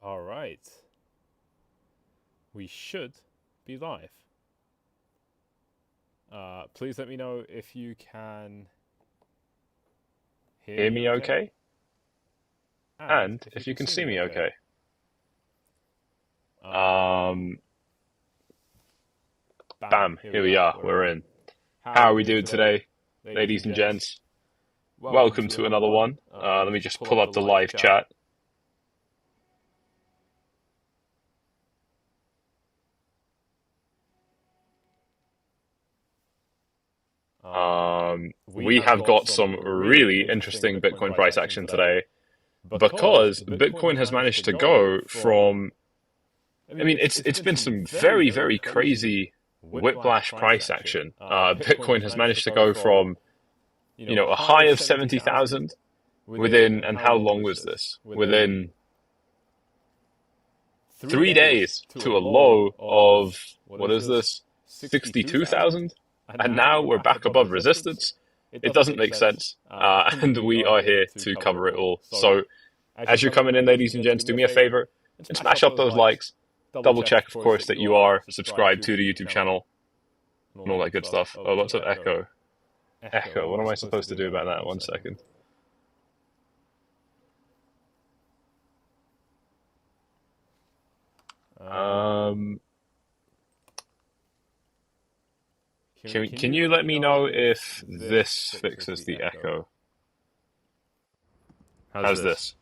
All right. We should be live. Please let me know if you can Hear me okay? And if you can see me okay. Bam, here we are, we're in. How are we doing today, ladies and gents? Welcome to another one. Let me just pull up the live chat. We have got some really interesting Bitcoin price action today because Bitcoin has managed to go from, it's been some very, very crazy whiplash price action. Bitcoin has managed to go from, a high of 70,000 within, and how long was this? Within 3 days to a low of, what is this? 62,000? And now we're back above resistance. It doesn't make sense. And we are here to cover it all. So as you're coming in, ladies and gents, do me a favor and smash up those likes. Double check, of course, that you are subscribed to the YouTube channel and all that good stuff. Oh, lots of echo. Echo, what am I supposed to do about that? 1 second. Can you let me know if this fixes the echo? How's this?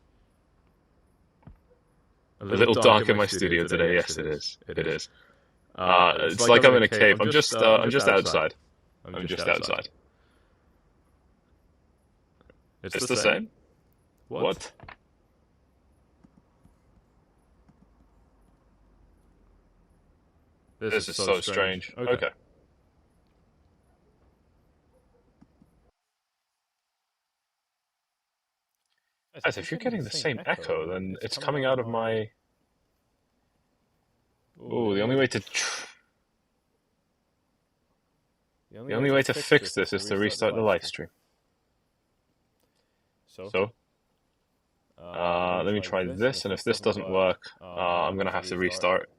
A little dark in my studio today. Yes, it is. It is. It's like I'm in a cave. I'm just outside. I'm just outside. It's the same? What? This is so strange. Okay. Guys, if you're getting the same echo, then it's coming out of my... Ooh, the only way to fix this is to restart the live stream. So, let me try this, and if this doesn't work, I'm going to have to restart.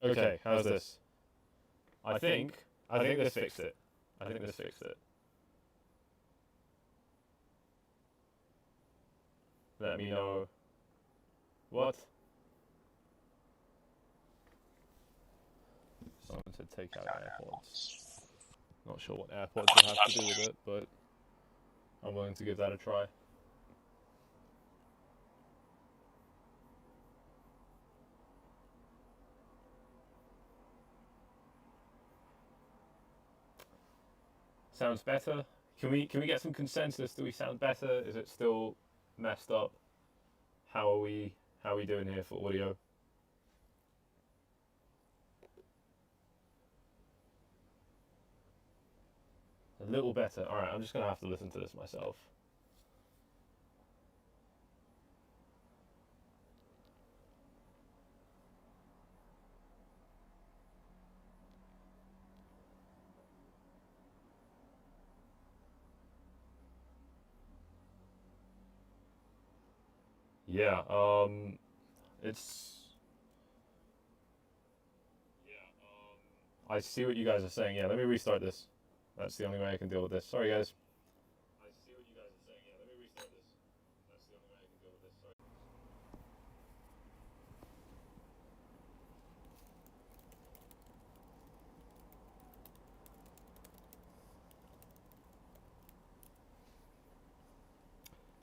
Okay, how's this? I think this fixed it. Let me know. What? Someone said take out AirPods. Not sure what AirPods will have to do with it, but I'm willing to give that a try. Sounds better. Can we get some consensus? Do we sound better? Is it still messed up? How are we doing here for audio? A little better. All right, I'm just gonna have to listen to this myself. Yeah, I see what you guys are saying. Yeah, let me restart this. That's the only way I can deal with this. Sorry, guys. I see what you guys are saying. Yeah, let me restart this. That's the only way I can deal with this. Sorry.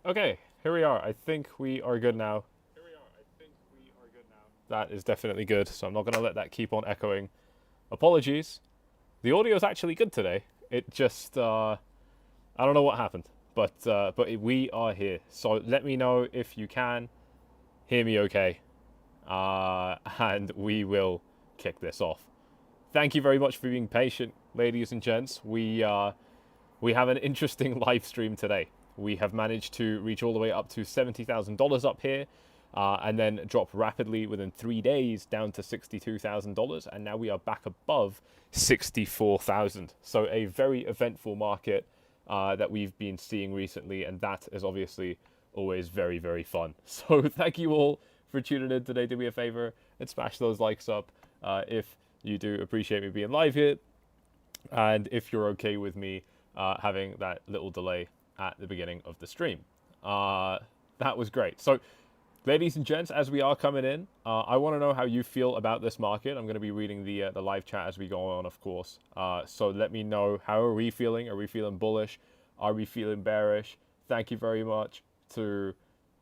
Okay, here we are. I think we are good now. That is definitely good, so I'm not going to let that keep on echoing. Apologies. The audio is actually good today. It just, I don't know what happened, but we are here. So let me know if you can hear me okay, and we will kick this off. Thank you very much for being patient, ladies and gents. We have an interesting live stream today. We have managed to reach all the way up to $70,000 up here. and then dropped rapidly within 3 days down to $62,000, and now we are back above 64,000. So a very eventful market that we've been seeing recently, and that is obviously always very, very fun. So thank you all for tuning in today. Do me a favor and smash those likes up if you do appreciate me being live here, and if you're okay with me having that little delay at the beginning of the stream. That was great. So ladies and gents, as we are coming in, I want to know how you feel about this market. I'm going to be reading the live chat as we go on, of course. So let me know, how are we feeling? Are we feeling bullish? Are we feeling bearish? Thank you very much to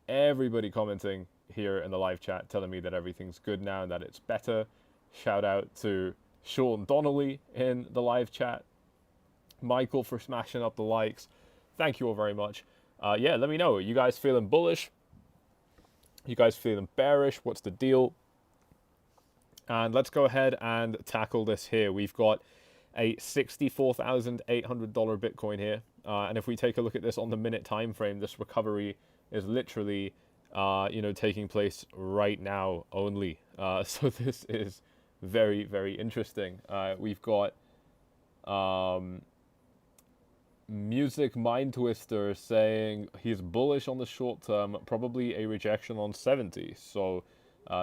everybody commenting here in the live chat, telling me that everything's good now and that it's better. Shout out to Sean Donnelly in the live chat. Michael for smashing up the likes. Thank you all very much. Yeah, let me know. Are you guys feeling bullish? You guys feeling bearish? What's the deal? And let's go ahead and tackle this here. We've got a $64,800 Bitcoin here. And if we take a look at this on the minute time frame, this recovery is literally, taking place right now only. So this is very, very interesting. We've got Music Mind Twister saying he's bullish on the short term, probably a rejection on 70. So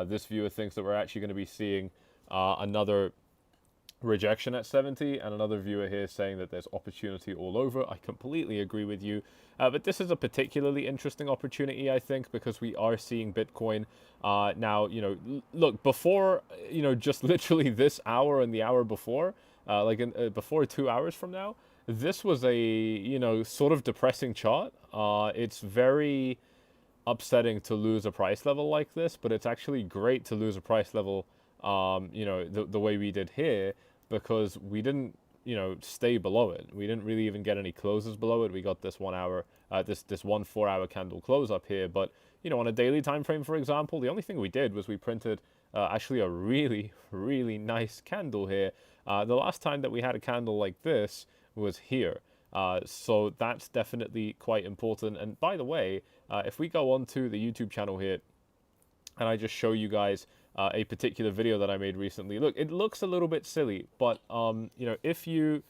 this viewer thinks that we're actually going to be seeing another rejection at 70, and another viewer here saying that there's opportunity all over. I completely agree with you, but this is a particularly interesting opportunity, I think, because we are seeing Bitcoin now, look, before, just literally this hour and the hour before, before 2 hours from now, this was a, sort of depressing chart. It's very upsetting to lose a price level like this, but it's actually great to lose a price level, the way we did here, because we didn't, stay below it. We didn't really even get any closes below it. We got this 1 hour, this 1 4 hour candle close up here. But, on a daily time frame, for example, the only thing we did was we printed actually a really, really nice candle here. The last time that we had a candle like this was here. So that's definitely quite important. And by the way, if we go on to the YouTube channel here, and I just show you guys a particular video that I made recently. Look, it looks a little bit silly, but if you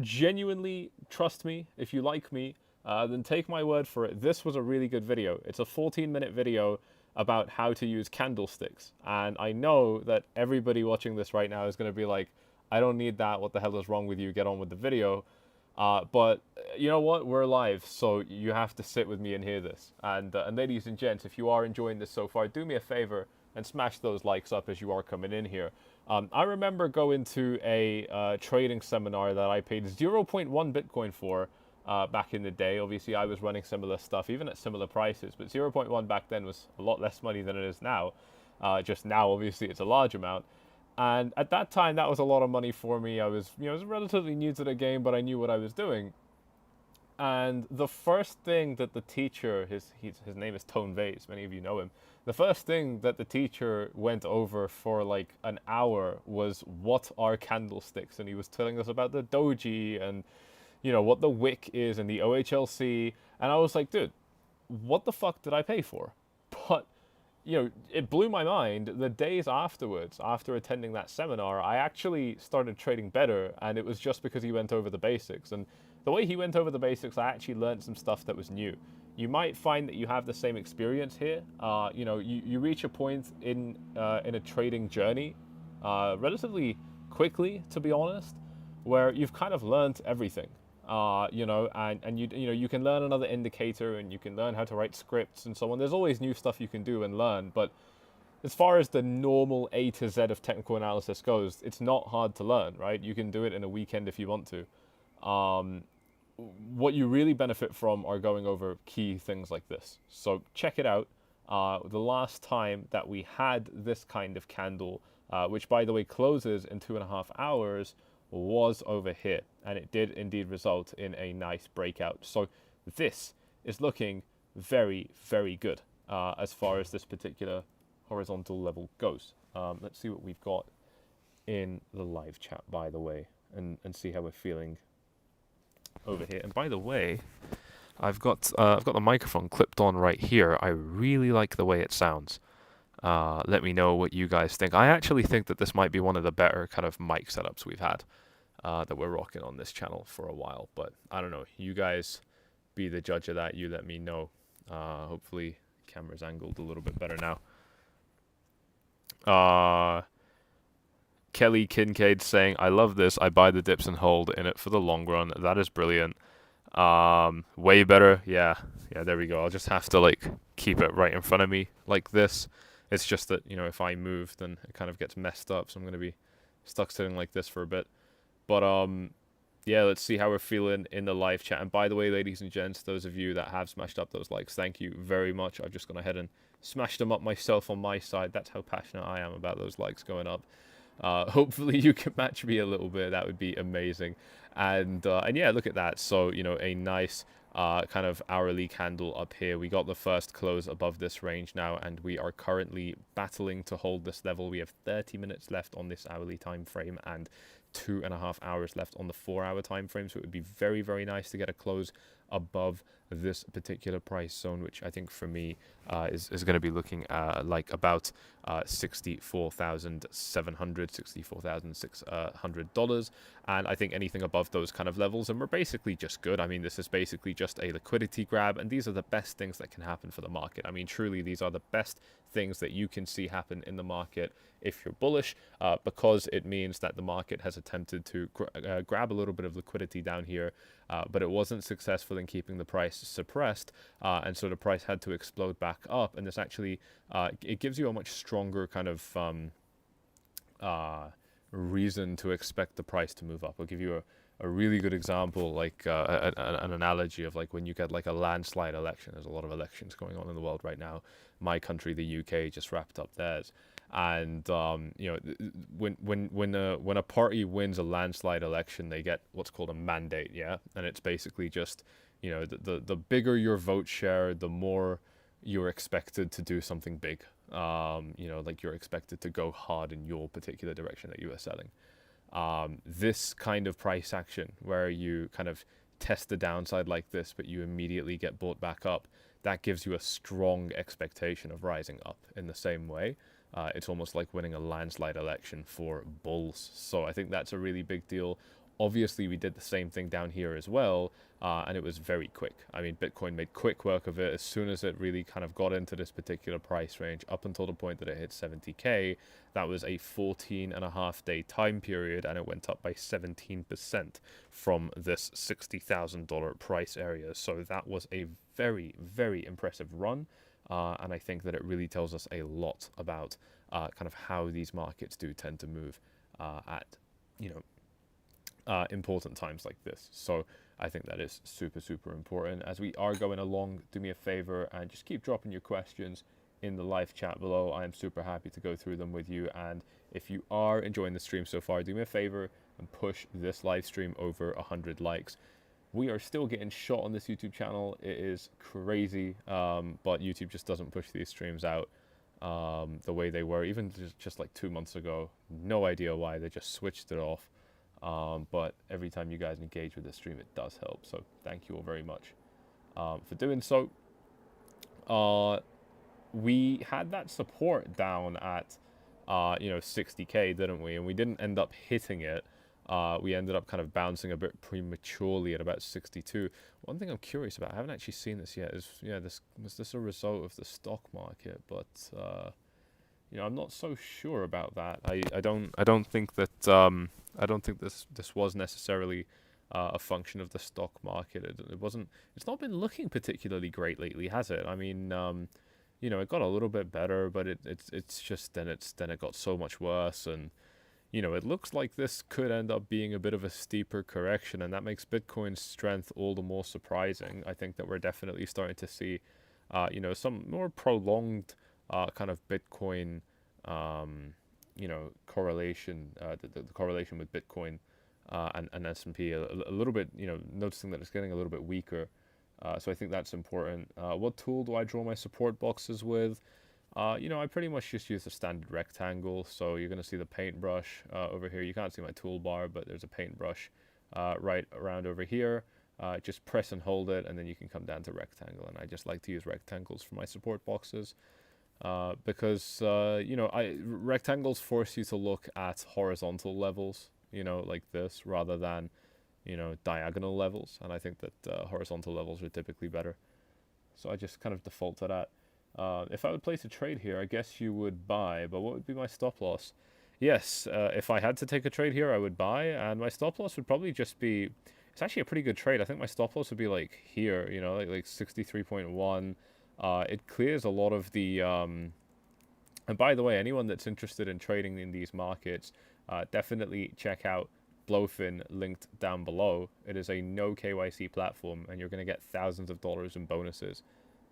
genuinely trust me, if you like me, then take my word for it. This was a really good video. It's a 14-minute video about how to use candlesticks, and I know that everybody watching this right now is going to be like, I don't need that. What the hell is wrong with you? Get on with the video. But you know what? We're live, so you have to sit with me and hear this. And ladies and gents, if you are enjoying this so far, do me a favor and smash those likes up as you are coming in here. I remember going to a trading seminar that I paid 0.1 Bitcoin for back in the day. Obviously, I was running similar stuff, even at similar prices. But 0.1 back then was a lot less money than it is now. Just now, obviously, it's a large amount. And at that time, that was a lot of money for me. I was, I was relatively new to the game, but I knew what I was doing. And the first thing that the teacher, his name is 𝐁𝐥𝐽𝐬𝐧, many of you know him. The first thing that the teacher went over for like an hour was what are candlesticks, and he was telling us about the doji and, what the wick is and the OHLC. And I was like, dude, what the fuck did I pay for? But it blew my mind. The days afterwards, after attending that seminar, I actually started trading better, and it was just because he went over the basics. And the way he went over the basics, I actually learned some stuff that was new. You might find that you have the same experience here. You reach a point in a trading journey relatively quickly, to be honest, where you've kind of learned everything. And you can learn another indicator, and you can learn how to write scripts and so on. There's always new stuff you can do and learn, but as far as the normal A to Z of technical analysis goes, it's not hard to learn, right? You can do it in a weekend if you want to. What you really benefit from are going over key things like this. So check it out. The last time that we had this kind of candle, which by the way closes in 2.5 hours, was over here, and it did indeed result in a nice breakout. So this is looking very, very good as far as this particular horizontal level goes. Let's see what we've got in the live chat, by the way, and see how we're feeling over here. And by the way, I've got the microphone clipped on right here. I really like the way it sounds. Let me know what you guys think. I actually think that this might be one of the better kind of mic setups we've had that we're rocking on this channel for a while. But I don't know. You guys be the judge of that. You let me know. Hopefully, camera's angled a little bit better now. Kelly Kincaid saying, I love this. I buy the dips and hold in it for the long run. That is brilliant. Way better. Yeah, there we go. I'll just have to like keep it right in front of me like this. It's just that, you know, if I move, then it kind of gets messed up. So I'm going to be stuck sitting like this for a bit. But yeah, let's see how we're feeling in the live chat. And by the way, ladies and gents, those of you that have smashed up those likes, thank you very much. I've just gone ahead and smashed them up myself on my side. That's how passionate I am about those likes going up. Hopefully you can match me a little bit. That would be amazing. And yeah, look at that. So, you know, a nice kind of hourly candle up here. We got the first close above this range now, and we are currently battling to hold this level. We have 30 minutes left on this hourly time frame and 2.5 hours left on the 4-hour time frame. So it would be very, very nice to get a close above this particular price zone, which I think for me is going to be looking like about $64,700, $64,600, and I think anything above those kind of levels, and we're basically just good. I mean, this is basically just a liquidity grab, and these are the best things that can happen for the market. I mean, truly, these are the best things that you can see happen in the market if you're bullish, because it means that the market has attempted to grab a little bit of liquidity down here, but it wasn't successful in keeping the price suppressed, and so the price had to explode back up. And this actually it gives you a much stronger kind of reason to expect the price to move up. I'll give you a really good example, like an analogy of like when you get like a landslide election. There's a lot of elections going on in the world right now. My country, the UK, just wrapped up theirs. And you know, when a party wins a landslide election, they get what's called a mandate, yeah, and it's basically just, you know, the bigger your vote share, the more you're expected to do something big. You know, like you're expected to go hard in your particular direction that you are selling. This kind of price action where you kind of test the downside like this, but you immediately get bought back up, that gives you a strong expectation of rising up in the same way. It's almost like winning a landslide election for bulls. So I think that's a really big deal. Obviously, we did the same thing down here as well, and it was very quick. I mean, Bitcoin made quick work of it as soon as it really kind of got into this particular price range up until the point that it hit 70K. That was a 14.5-day time period, and it went up by 17% from this $60,000 price area. So that was a very, very impressive run. And I think that it really tells us a lot about kind of how these markets do tend to move at, you know, important times like this. So I think that is super, super important. As we are going along, do me a favor and just keep dropping your questions in the live chat below. I am super happy to go through them with you. And if you are enjoying the stream so far, do me a favor and push this live stream over 100 likes. We are still getting shot on this YouTube channel. It is crazy, but YouTube just doesn't push these streams out the way they were, even just like 2 months ago. No idea why. They just switched it off. But every time you guys engage with the stream, it does help. So thank you all very much for doing so. We had that support down at, you know, 60K, didn't we? And we didn't end up hitting it. We ended up kind of bouncing a bit prematurely at about 62. One thing I'm curious about, I haven't actually seen this yet, is, yeah, was this a result of the stock market? But you know, I'm not so sure about that. I don't think that I don't think this was necessarily a function of the stock market. It wasn't. It's not been looking particularly great lately, has it? I mean, you know, it got a little bit better, but it's just then it got so much worse. And you know, it looks like this could end up being a bit of a steeper correction, and that makes Bitcoin's strength all the more surprising. I think that we're definitely starting to see, you know, some more prolonged kind of Bitcoin, you know, correlation, the correlation with Bitcoin and S&P a little bit, you know, noticing that it's getting a little bit weaker. So I think that's important. What tool do I draw my support boxes with? You know, I pretty much just use a standard rectangle. So you're going to see the paintbrush over here. You can't see my toolbar, but there's a paintbrush right around over here. just press and hold it, and then you can come down to rectangle. And I just like to use rectangles for my support boxes because, rectangles force you to look at horizontal levels, like this, rather than, diagonal levels. And I think that horizontal levels are typically better. So I just kind of default to that. If I would place a trade here, I guess you would buy, but what would be my stop loss? Yes, if I had to take a trade here, I would buy, and my stop loss would probably just be, it's actually a pretty good trade. I think my stop loss would be like here, like 63.1. It clears a lot of the, and by the way, anyone that's interested in trading in these markets, definitely check out Blowfin linked down below. It is a no KYC platform, and you're going to get thousands of dollars in bonuses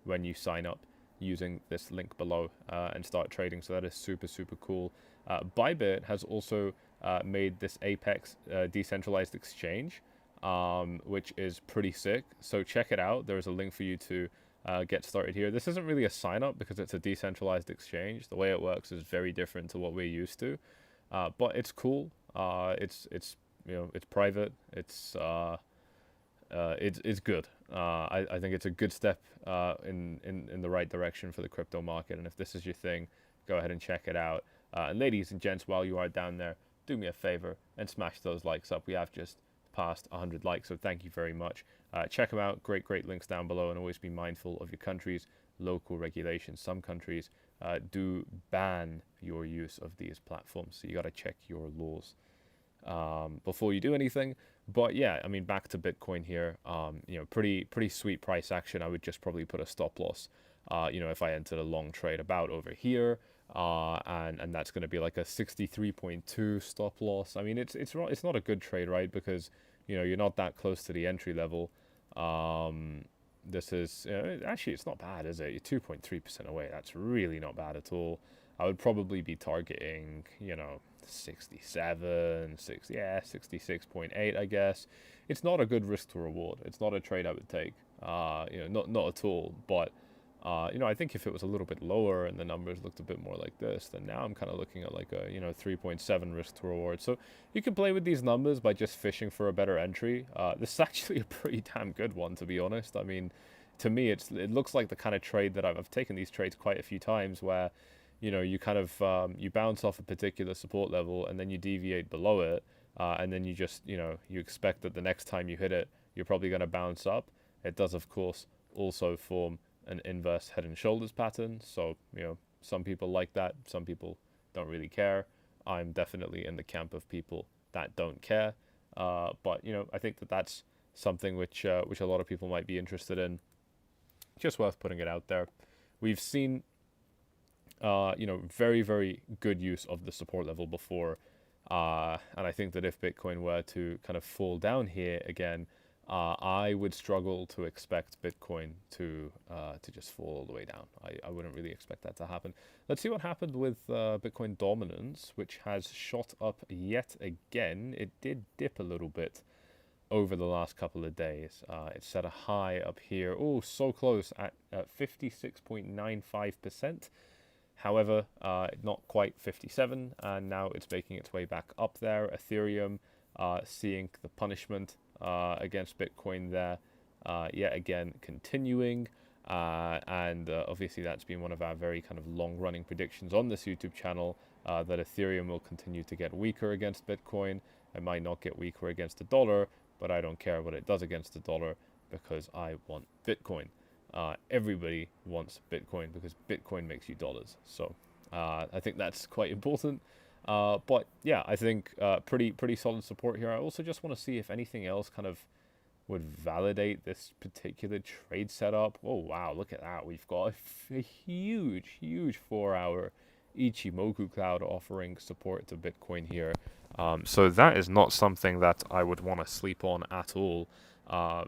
when you sign up using this link below and start trading. So that is super, super cool. Bybit has also made this Apex decentralized exchange, which is pretty sick. So check it out. There is a link for you to get started here. This isn't really a sign up because it's a decentralized exchange. The way it works is very different to what we're used to, but it's cool. It's private. It's good. I think it's a good step in the right direction for the crypto market. And if this is your thing, go ahead and check it out. And ladies and gents, while you are down there, do me a favor and smash those likes up. We have just passed 100 likes, so thank you very much. Check them out. Great links down below, and always be mindful of your country's local regulations. Some countries do ban your use of these platforms, so you got to check your laws before you do anything. But yeah, I mean, back to Bitcoin here. Pretty sweet price action. I would just probably put a stop loss. If I entered a long trade about over here, and that's going to be like a 63.2 stop loss. I mean, it's not a good trade, right? Because you're not that close to the entry level. This is actually, it's not bad, is it? You're 2.3% away. That's really not bad at all. I would probably be targeting 67, 66.8, I guess. It's not a good risk to reward. It's not a trade I would take. Not at all. But I think if it was a little bit lower and the numbers looked a bit more like this, then now I'm kind of looking at like a 3.7 risk to reward. So you can play with these numbers by just fishing for a better entry. This is actually a pretty damn good one, to be honest. I mean, to me, it looks like the kind of trade that I've taken these trades quite a few times where you kind of you bounce off a particular support level and then you deviate below it, and then you just you expect that the next time you hit it, you're probably going to bounce up. It does, of course, also form an inverse head and shoulders pattern. So some people like that, some people don't really care. I'm definitely in the camp of people that don't care. But I think that that's something which a lot of people might be interested in. Just worth putting it out there. We've seen very, very good use of the support level before. And I think that if Bitcoin were to kind of fall down here again, I would struggle to expect Bitcoin to just fall all the way down. I wouldn't really expect that to happen. Let's see what happened with Bitcoin dominance, which has shot up yet again. It did dip a little bit over the last couple of days. It set a high up here. Oh, so close at 56.95%. However, not quite 57, and now it's making its way back up there. Ethereum seeing the punishment against Bitcoin there, yet again continuing, and obviously that's been one of our very kind of long-running predictions on this YouTube channel, that Ethereum will continue to get weaker against Bitcoin. It might not get weaker against the dollar, but I don't care what it does against the dollar because I want Bitcoin. Everybody wants Bitcoin because Bitcoin makes you dollars. So I think that's quite important. But yeah, I think pretty solid support here. I also just want to see if anything else kind of would validate this particular trade setup. Oh wow, look at that. We've got a huge 4-hour Ichimoku cloud offering support to Bitcoin here. So that is not something that I would want to sleep on at all.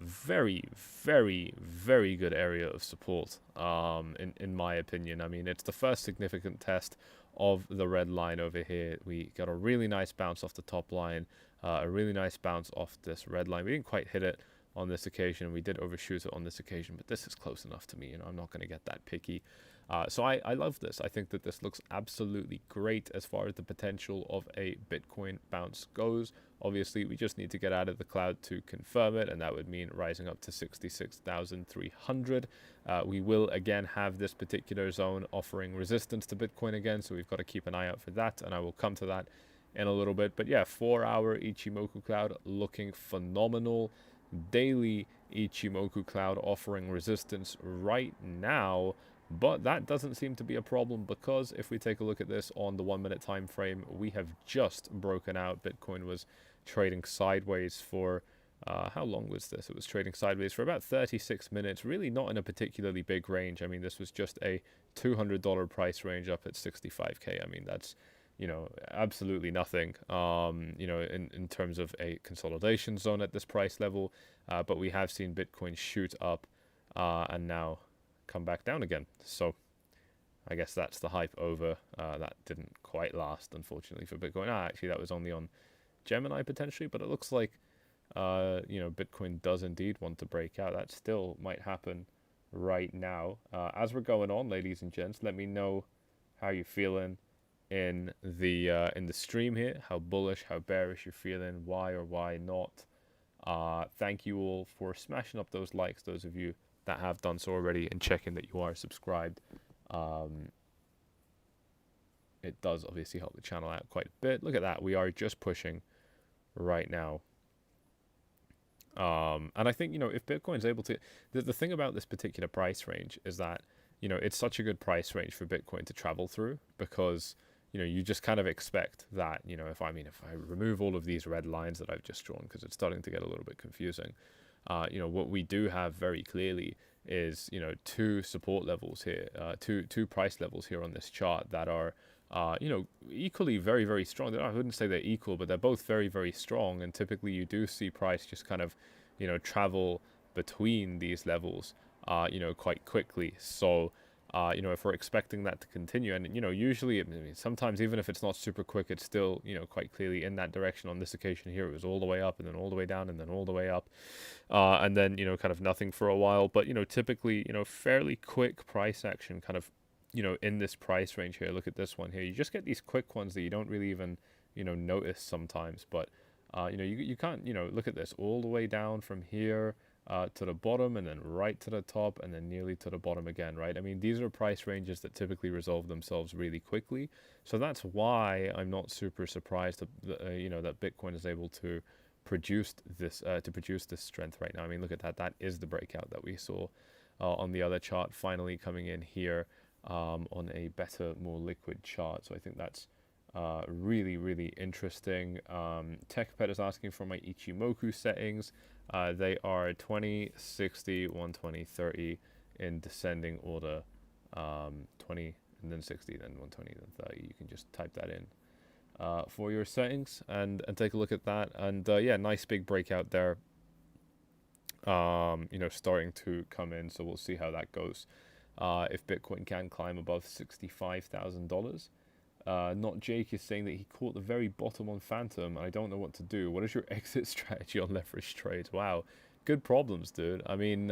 Very good area of support, in my opinion. I mean, it's the first significant test of the red line over here. We got a really nice bounce off the top line, a really nice bounce off this red line. We didn't quite hit it on this occasion. We did overshoot it on this occasion, but this is close enough to me. I'm not going to get that picky. So I love this. I think that this looks absolutely great as far as the potential of a Bitcoin bounce goes. Obviously, we just need to get out of the cloud to confirm it, and that would mean rising up to 66,300. We will again have this particular zone offering resistance to Bitcoin again, so we've got to keep an eye out for that, and I will come to that in a little bit. But yeah, 4-hour Ichimoku cloud looking phenomenal. Daily Ichimoku cloud offering resistance right now, but that doesn't seem to be a problem, because if we take a look at this on the 1 minute time frame, we have just broken out. Bitcoin was trading sideways for how long was this? It was trading sideways for about 36 minutes, really not in a particularly big range. I mean, this was just a $200 price range up at 65K. I mean, that's, you know, absolutely nothing, you know, in terms of a consolidation zone at this price level. But we have seen Bitcoin shoot up and now come back down again. So I guess that's the hype over. That didn't quite last, unfortunately, for Bitcoin. Actually, that was only on Gemini potentially, but it looks like, you know, Bitcoin does indeed want to break out. That still might happen right now. As we're going on, ladies and gents, let me know how you're feeling in the stream here, how bullish, how bearish you're feeling, why or why not. Thank you all for smashing up those likes, those of you that have done so already, and checking that you are subscribed. It does obviously help the channel out quite a bit. Look at that, we are just pushing right now. And I think, you know, if Bitcoin's able to, the thing about this particular price range is that, you know, it's such a good price range for Bitcoin to travel through, because, you know, you just kind of expect that, you know, if I remove all of these red lines that I've just drawn, because it's starting to get a little bit confusing, you know, what we do have very clearly is, you know, two support levels here, two price levels here on this chart that are, you know, equally very, very strong. I wouldn't say they're equal, but they're both very, very strong. And typically you do see price just kind of, you know, travel between these levels, you know, quite quickly. So, you know, if we're expecting that to continue, and, you know, usually, I mean, sometimes even if it's not super quick, it's still, you know, quite clearly in that direction. On this occasion here, it was all the way up and then all the way down and then all the way up, and then, you know, kind of nothing for a while. But, you know, typically, you know, fairly quick price action kind of, you know, in this price range here. Look at this one here. You just get these quick ones that you don't really even, you know, notice sometimes. But, you know, you can't, you know, look at this all the way down from here to the bottom, and then right to the top, and then nearly to the bottom again, right? I mean, these are price ranges that typically resolve themselves really quickly. So that's why I'm not super surprised that, you know, that Bitcoin is able to produce this strength right now. I mean, look at that. That is the breakout that we saw on the other chart, finally coming in here on a better, more liquid chart. So I think that's really, really interesting. TechPet is asking for my Ichimoku settings. They are 20, 60, 120, 30 in descending order. 20 and then 60, then 120, then 30. You can just type that in for your settings and take a look at that. And yeah, nice big breakout there. You know, starting to come in. So we'll see how that goes. If Bitcoin can climb above $65,000. Not Jake is saying that he caught the very bottom on Phantom. I don't know what to do. What is your exit strategy on leverage trades? Wow, good problems, dude. I mean,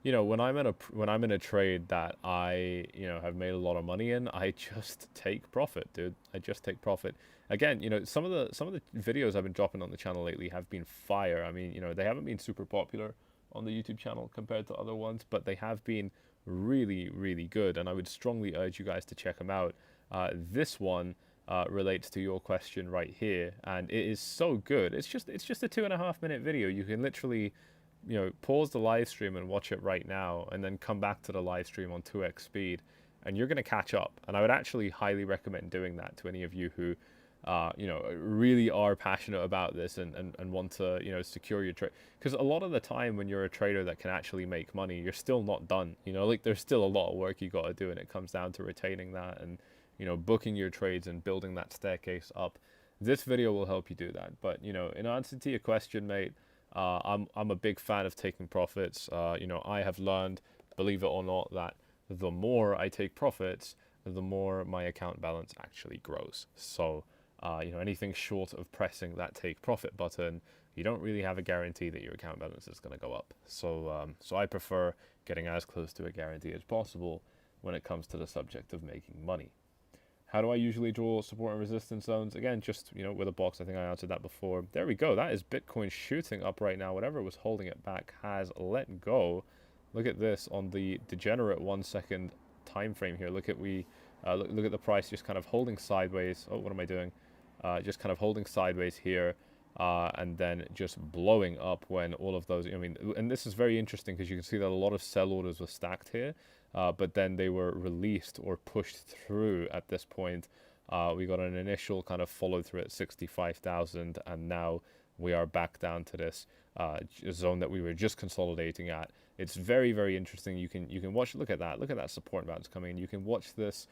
you know, when I'm in a trade that I, you know, have made a lot of money in, I just take profit, dude. I just take profit. Again, you know, some of the videos I've been dropping on the channel lately have been fire. I mean, you know, they haven't been super popular on the YouTube channel compared to other ones, but they have been really, really good, and I would strongly urge you guys to check them out. This one relates to your question right here, and it is so good. It's just a 2.5 minute video. You can literally, you know, pause the live stream and watch it right now, and then come back to the live stream on 2x speed, and you're going to catch up. And I would actually highly recommend doing that to any of you who, you know, really are passionate about this and want to, you know, secure your trade. Because a lot of the time when you're a trader that can actually make money, you're still not done. You know, like there's still a lot of work you got to do, and it comes down to retaining that and, you know, booking your trades and building that staircase up. This video will help you do that. But, you know, in answer to your question, mate, I'm a big fan of taking profits. You know, I have learned, believe it or not, that the more I take profits, the more my account balance actually grows. So, you know, anything short of pressing that take profit button, you don't really have a guarantee that your account balance is going to go up. So, so I prefer getting as close to a guarantee as possible when it comes to the subject of making money. How do I usually draw support and resistance zones? Again, just, with a box. I think I answered that before. There we go. That is Bitcoin shooting up right now. Whatever was holding it back has let go. Look at this on the degenerate 1 second time frame here. Look at look at the price just kind of holding sideways. Oh, what am I doing? Just kind of holding sideways here. And then just blowing up when all of those, and this is very interesting because you can see that a lot of sell orders were stacked here, but then they were released or pushed through at this point. We got an initial kind of follow through at 65,000, and now we are back down to this zone that we were just consolidating at. It's very, very interesting. You can watch, look at that support bounce coming. You can watch this,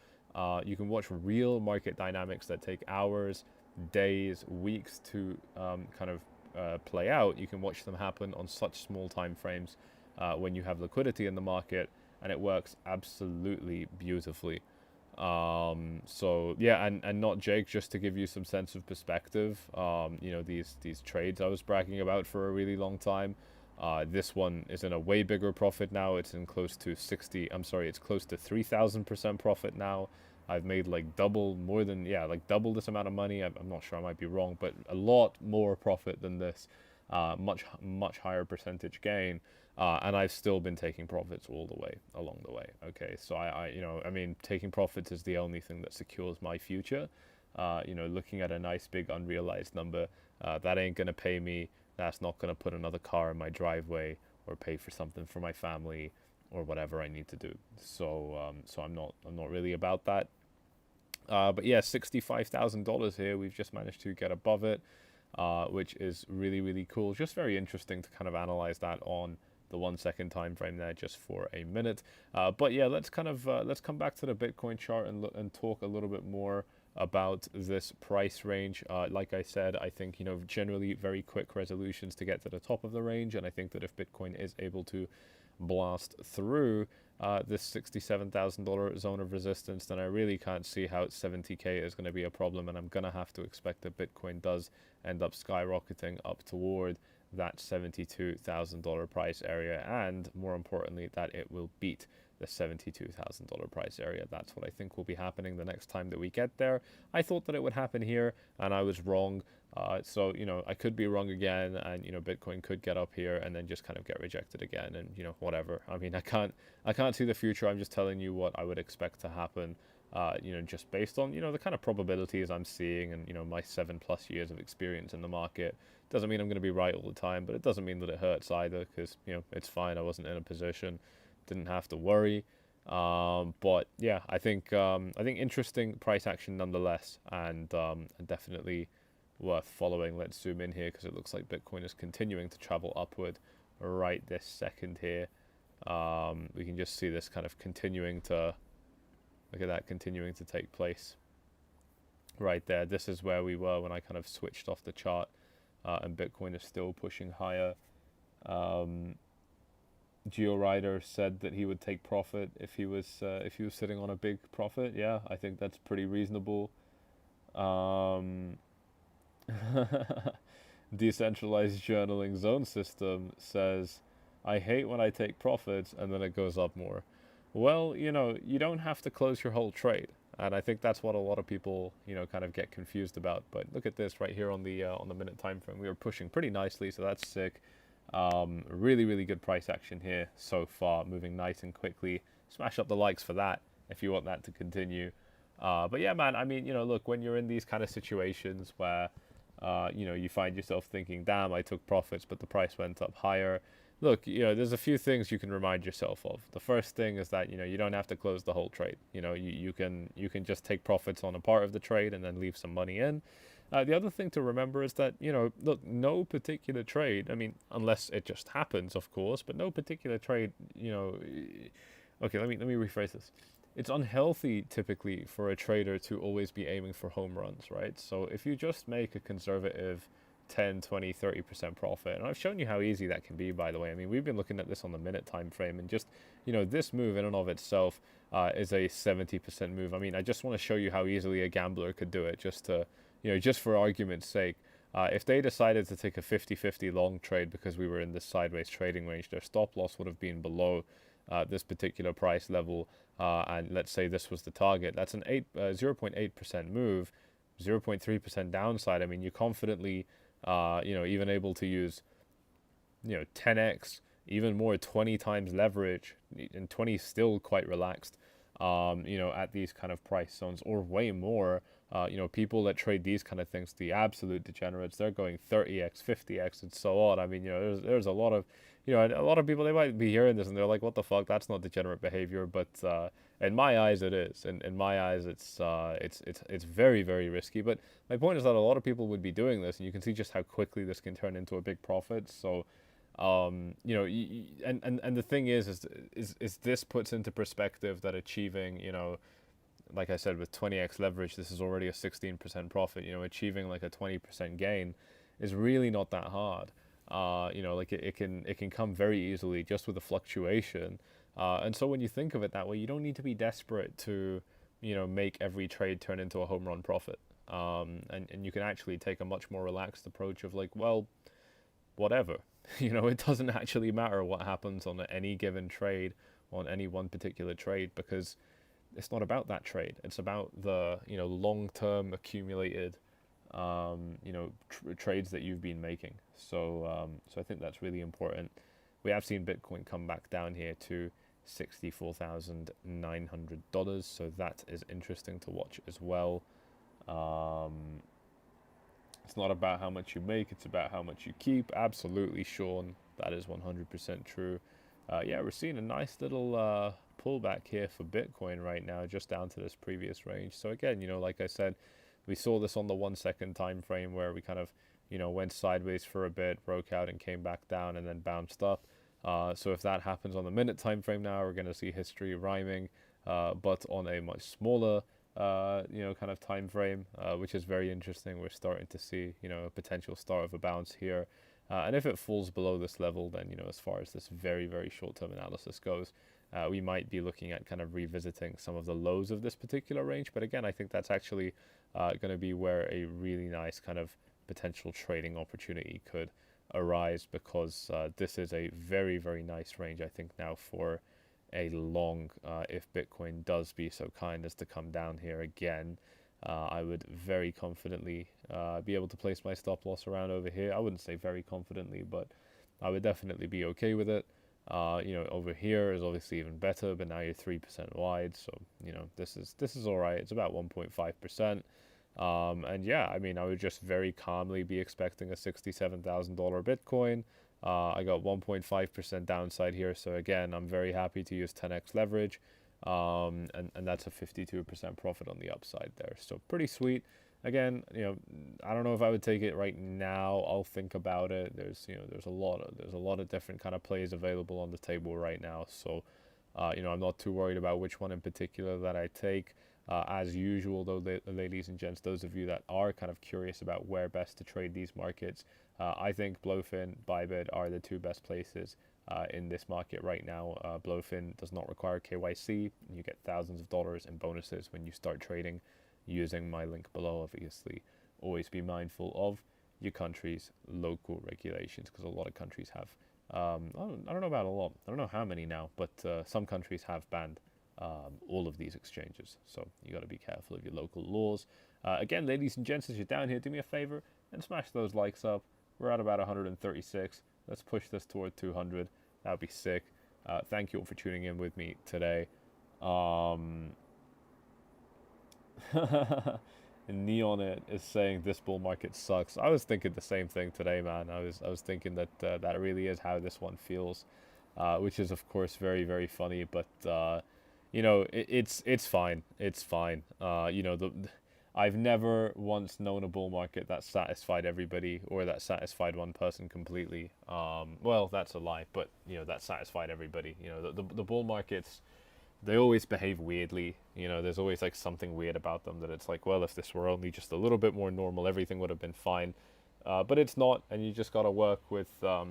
you can watch real market dynamics that take hours, days, weeks to play out. You can watch them happen on such small time frames when you have liquidity in the market, and it works absolutely beautifully. So yeah, and not Jake, just to give you some sense of perspective, these trades I was bragging about for a really long time, this one is in a way bigger profit now. It's in close to it's close to 3,000% profit now. I've made like double this amount of money. I'm not sure, I might be wrong, but a lot more profit than this, much higher percentage gain. And I've still been taking profits all the way along the way. Okay, so taking profits is the only thing that secures my future. Looking at a nice big unrealized number, that ain't gonna pay me. That's not gonna put another car in my driveway or pay for something for my family or whatever I need to do. So I'm not really about that. But yeah, $65,000 here. We've just managed to get above it, which is really, really cool. Just very interesting to kind of analyze that on the 1 second time frame there, just for a minute. But yeah, let's come back to the Bitcoin chart and talk a little bit more about this price range. Like I said, I think generally very quick resolutions to get to the top of the range, and I think that if Bitcoin is able to blast through this $67,000 zone of resistance, then I really can't see how 70K is going to be a problem, and I'm going to have to expect that Bitcoin does end up skyrocketing up toward that $72,000 price area, and more importantly, that it will beat the $72,000 price area. That's what I think will be happening the next time that we get there. I thought that it would happen here, and I was wrong. So I could be wrong again, and Bitcoin could get up here and then just kind of get rejected again, and whatever. I mean, I can't see the future. I'm just telling you what I would expect to happen. Just based on the kind of probabilities I'm seeing, and my 7+ years of experience in the market. Doesn't mean I'm going to be right all the time, but it doesn't mean that it hurts either, because it's fine. I wasn't in a position, didn't have to worry. But yeah, I think interesting price action nonetheless, and definitely worth following. Let's zoom in here, because it looks like Bitcoin is continuing to travel upward right this second here. We can just see this kind of continuing to take place right there. This is where we were when I kind of switched off the chart, and Bitcoin is still pushing higher. GeoRider said that he would take profit if he was sitting on a big profit. Yeah, I think that's pretty reasonable. Decentralized journaling zone system says, I hate when I take profits and then it goes up more. Well, you don't have to close your whole trade, and I think that's what a lot of people kind of get confused about. But look at this right here on the minute time frame. We are pushing pretty nicely, so that's sick. Really, really good price action here so far, moving nice and quickly. Smash up the likes for that if you want that to continue. But yeah, man, I mean, look, when you're in these kind of situations where, you find yourself thinking, damn, I took profits, but the price went up higher. Look, there's a few things you can remind yourself of. The first thing is that, you don't have to close the whole trade. You can just take profits on a part of the trade and then leave some money in. The other thing to remember is that, look, no particular trade, I mean, unless it just happens, of course, but no particular trade, okay, let me rephrase this. It's unhealthy typically for a trader to always be aiming for home runs, right? So if you just make a conservative 10, 20, 30% profit, and I've shown you how easy that can be, by the way. I mean, we've been looking at this on the minute time frame, and just, this move in and of itself is a 70% move. I mean, I just want to show you how easily a gambler could do it, just to, just for argument's sake. If they decided to take a 50-50 long trade because we were in this sideways trading range, their stop loss would have been below this particular price level, and let's say this was the target, that's an 0.8% move, 0.3% downside. I mean, you're confidently, even able to use, 10x, even more, 20 times leverage, and 20 is still quite relaxed, at these kind of price zones, or way more. People that trade these kind of things, the absolute degenerates, they're going 30x, 50x, and so on. I mean, there's a lot of, a lot of people, they might be hearing this and they're like, what the fuck, that's not degenerate behavior. But in my eyes, it is. And in my eyes, it's very, very risky. But my point is that a lot of people would be doing this, and you can see just how quickly this can turn into a big profit. So, and the thing is this puts into perspective that achieving, like I said, with 20x leverage, this is already a 16% profit. Achieving like a 20% gain is really not that hard. Like it can come very easily just with a fluctuation. And so when you think of it that way, you don't need to be desperate to, make every trade turn into a home run profit. And you can actually take a much more relaxed approach of like, well, whatever. It doesn't actually matter what happens on any given trade, on any one particular trade, because it's not about that trade. It's about the, long-term accumulated, trades that you've been making. So I think that's really important. We have seen Bitcoin come back down here to $64,900. So that is interesting to watch as well. It's not about how much you make, it's about how much you keep. Absolutely, Sean. That is 100% true. We're seeing a nice little pullback here for Bitcoin right now, just down to this previous range. So again, like I said, we saw this on the 1 second time frame where we kind of, went sideways for a bit, broke out and came back down and then bounced up. So if that happens on the minute time frame now, we're going to see history rhyming, but on a much smaller kind of time frame, which is very interesting. We're starting to see, a potential start of a bounce here. And if it falls below this level, then, as far as this very, very short-term analysis goes, we might be looking at kind of revisiting some of the lows of this particular range. But again, I think that's actually going to be where a really nice kind of potential trading opportunity could arise, because this is a very, very nice range, I think, now for a long, if Bitcoin does be so kind as to come down here again. I would very confidently be able to place my stop loss around over here. I wouldn't say very confidently, but I would definitely be okay with it. Over here is obviously even better, but now you're 3% wide, so this is all right. It's about 1.5%. And yeah, I mean, I would just very calmly be expecting a $67,000 Bitcoin. I got 1.5% downside here, so again, I'm very happy to use 10x leverage, and that's a 52% profit on the upside there. So pretty sweet. Again, I don't know if I would take it right now. I'll think about it. There's a lot of different kind of plays available on the table right now. So, I'm not too worried about which one in particular that I take. As usual, though, ladies and gents, those of you that are kind of curious about where best to trade these markets, I think Blowfin, Bybit are the two best places in this market right now. Blowfin does not require KYC. You get thousands of dollars in bonuses when you start trading using my link below. Obviously, always be mindful of your country's local regulations, because a lot of countries have, I don't know about a lot, I don't know how many now, but some countries have banned all of these exchanges. So you got to be careful of your local laws. Again, ladies and gents, as you're down here, do me a favor and smash those likes up. We're at about 136. Let's push this toward 200. That would be sick. Thank you all for tuning in with me today. Neon It is saying this bull market sucks. I was thinking the same thing today, man. I was thinking that that really is how this one feels, which is of course very, very funny. But it's fine. It's fine. I've never once known a bull market that satisfied everybody, or that satisfied one person completely. Well, that's a lie, but that satisfied everybody. The bull markets, they always behave weirdly. There's always like something weird about them that it's like, well, if this were only just a little bit more normal, everything would have been fine. But it's not, and you just gotta work with the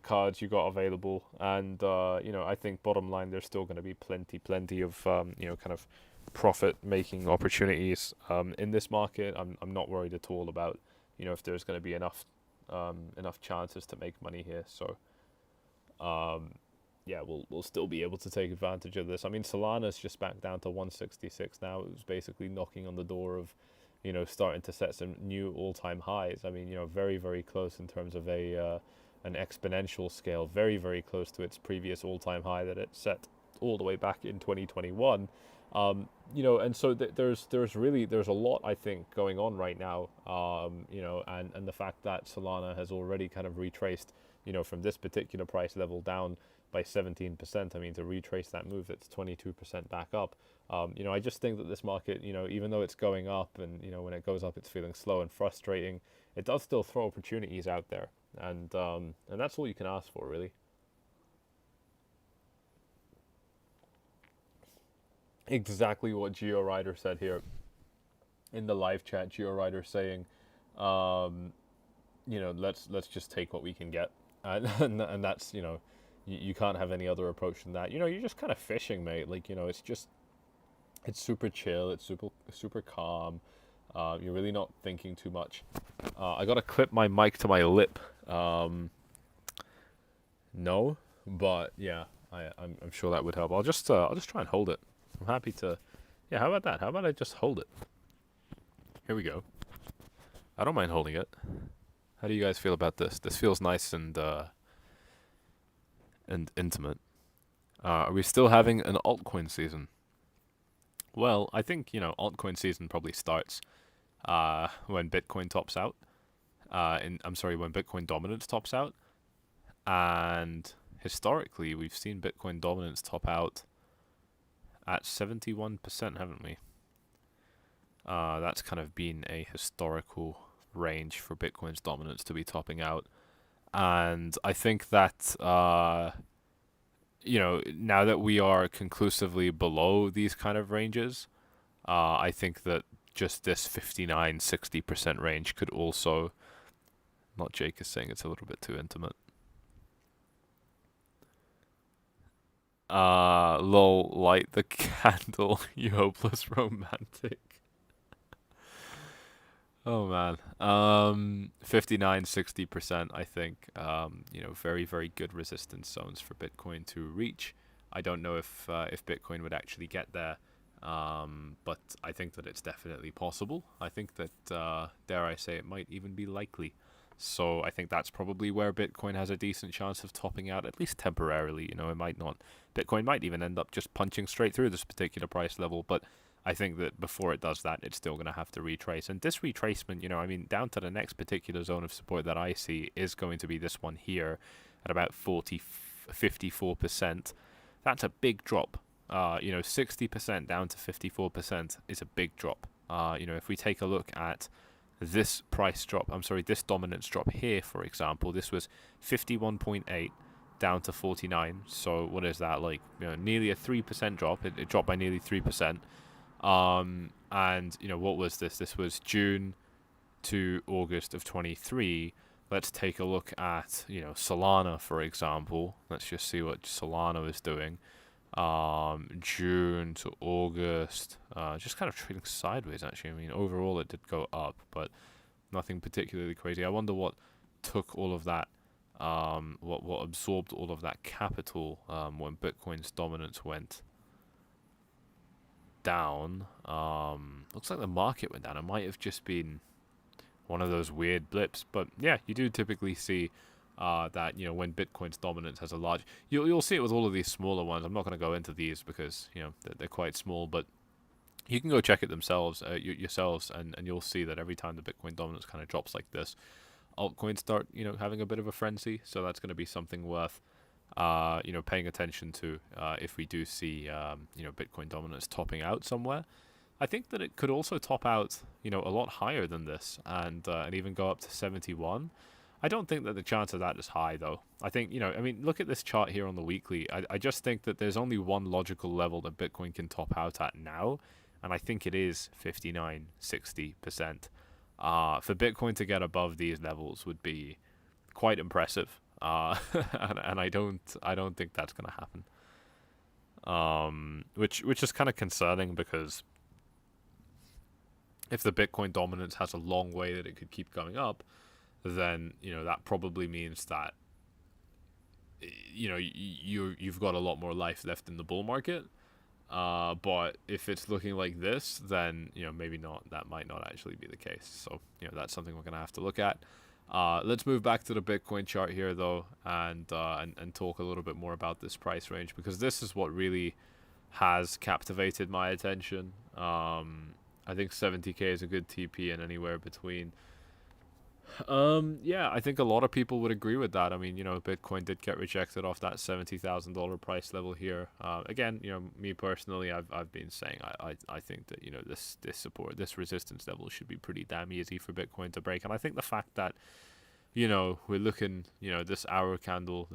cards you got available. And I think bottom line, there's still going to be plenty of kind of profit making opportunities in this market. I'm not worried at all about if there's going to be enough chances to make money here. So yeah, we'll still be able to take advantage of this. I mean, Solana's just back down to 166 now. It was basically knocking on the door of, starting to set some new all-time highs. I mean, very, very close in terms of an exponential scale, very, very close to its previous all-time high that it set all the way back in 2021. And so there's a lot, I think, going on right now. And the fact that Solana has already kind of retraced, from this particular price level down by 17%. I mean, to retrace that move, it's 22% back up. I just think that this market, even though it's going up, and when it goes up, it's feeling slow and frustrating, it does still throw opportunities out there, and that's all you can ask for, really. Exactly what GeoRider said here in the live chat. GeoRider saying, let's just take what we can get, and that's you can't have any other approach than that. You're just kind of fishing, mate. Like it's super chill. It's super calm. You're really not thinking too much. I gotta clip my mic to my lip. No, but yeah, I'm sure that would help. I'll just try and hold it. I'm happy to. Yeah, how about that? How about I just hold it? Here we go. I don't mind holding it. How do you guys feel about this? This feels nice and intimate. Are we still having an altcoin season? Well, I think, altcoin season probably starts when Bitcoin tops out. When Bitcoin dominance tops out. And historically, we've seen Bitcoin dominance top out at 71%, haven't we? That's kind of been a historical range for Bitcoin's dominance to be topping out. And I think that, now that we are conclusively below these kind of ranges, I think that just this 59-60% range could also, not Jake is saying it's a little bit too intimate. Lol, light the candle, you hopeless romantic. Oh man. 59-60%, I think. Very, very good resistance zones for Bitcoin to reach. I don't know if Bitcoin would actually get there, but I think that it's definitely possible. I think that, dare I say, it might even be likely. So I think that's probably where Bitcoin has a decent chance of topping out, at least temporarily. It might not. Bitcoin might even end up just punching straight through this particular price level, but I think that before it does that, it's still going to have to retrace. And this retracement, down to the next particular zone of support that I see is going to be this one here at about 54%. That's a big drop. 60% down to 54% is a big drop. If we take a look at this this dominance drop here, for example, this was 51.8 down to 49. So what is that, like, nearly a 3% drop? It dropped by nearly 3%. And what was this? This was June to August of 23. Let's take a look at, Solana, for example. Let's just see what Solana is doing. June to August, just kind of trading sideways, actually. I mean, overall it did go up, but nothing particularly crazy. I wonder what took all of that, what absorbed all of that capital when Bitcoin's dominance went down. Looks like the market went down. It might have just been one of those weird blips, but yeah, you do typically see that when Bitcoin's dominance has a large, you'll see it with all of these smaller ones. I'm not going to go into these because they're quite small, but you can go check it yourselves, and you'll see that every time the Bitcoin dominance kind of drops like this, altcoins start having a bit of a frenzy. So that's going to be something worth paying attention to if we do see Bitcoin dominance topping out somewhere. I think that it could also top out a lot higher than this, and even go up to 71. I don't think that the chance of that is high, though. I think, look at this chart here on the weekly. I just think that there's only one logical level that Bitcoin can top out at now, and I think it is 59-60%. For Bitcoin to get above these levels would be quite impressive, and I don't think that's going to happen. Which is kind of concerning, because if the Bitcoin dominance has a long way that it could keep going up, then that probably means that you've got a lot more life left in the bull market. But if it's looking like this, then maybe not. That might not actually be the case. So that's something we're gonna have to look at. Let's move back to the Bitcoin chart here though, and talk a little bit more about this price range, because this is what really has captivated my attention. I think 70k is a good TP, and anywhere between. Yeah, I think a lot of people would agree with that. I mean, Bitcoin did get rejected off that $70,000 price level here. Again, me personally, I've been saying I think that this resistance level should be pretty damn easy for Bitcoin to break. And I think the fact that we're looking, this hourly candle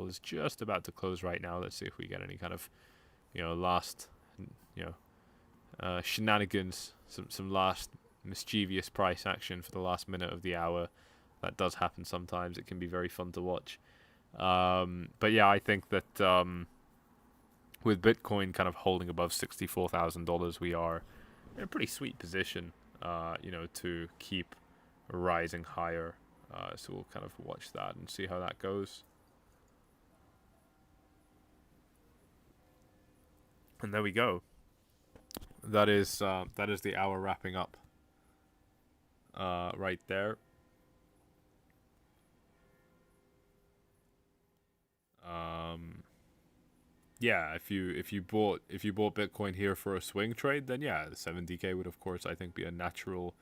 is just about to close right now. Let's see if we get any kind of last shenanigans, some last mischievous price action for the last minute of the hour. That does happen sometimes. It can be very fun to watch. But yeah, I think that with Bitcoin kind of holding above $64,000, we are in a pretty sweet position, to keep rising higher. So we'll kind of watch that and see how that goes. And there we go. That is the hour wrapping up. Right there. Yeah, if you bought Bitcoin here for a swing trade, then yeah, the 70k would of course I think be a natural,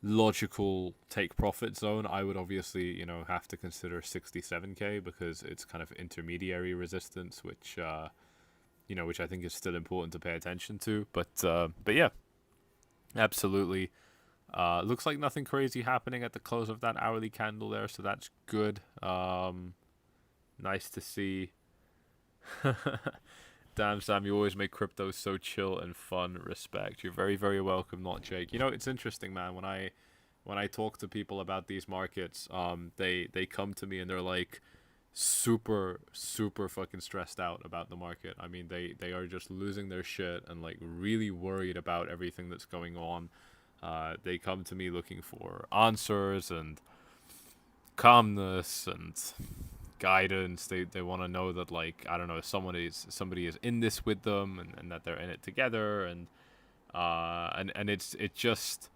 logical take profit zone. I would obviously have to consider 67k because it's kind of intermediary resistance, which which I think is still important to pay attention to. But yeah, absolutely. Looks like nothing crazy happening at the close of that hourly candle there, so that's good. Nice to see. Damn, Sam, you always make crypto so chill and fun. Respect. You're very, very welcome, not Jake. It's interesting, man. When I talk to people about these markets, they come to me and they're like super, super fucking stressed out about the market. I mean, they are just losing their shit and like really worried about everything that's going on. They come to me looking for answers and calmness and guidance. They want to know that, like, I don't know, somebody is in this with them, and that they're in it together, and it's just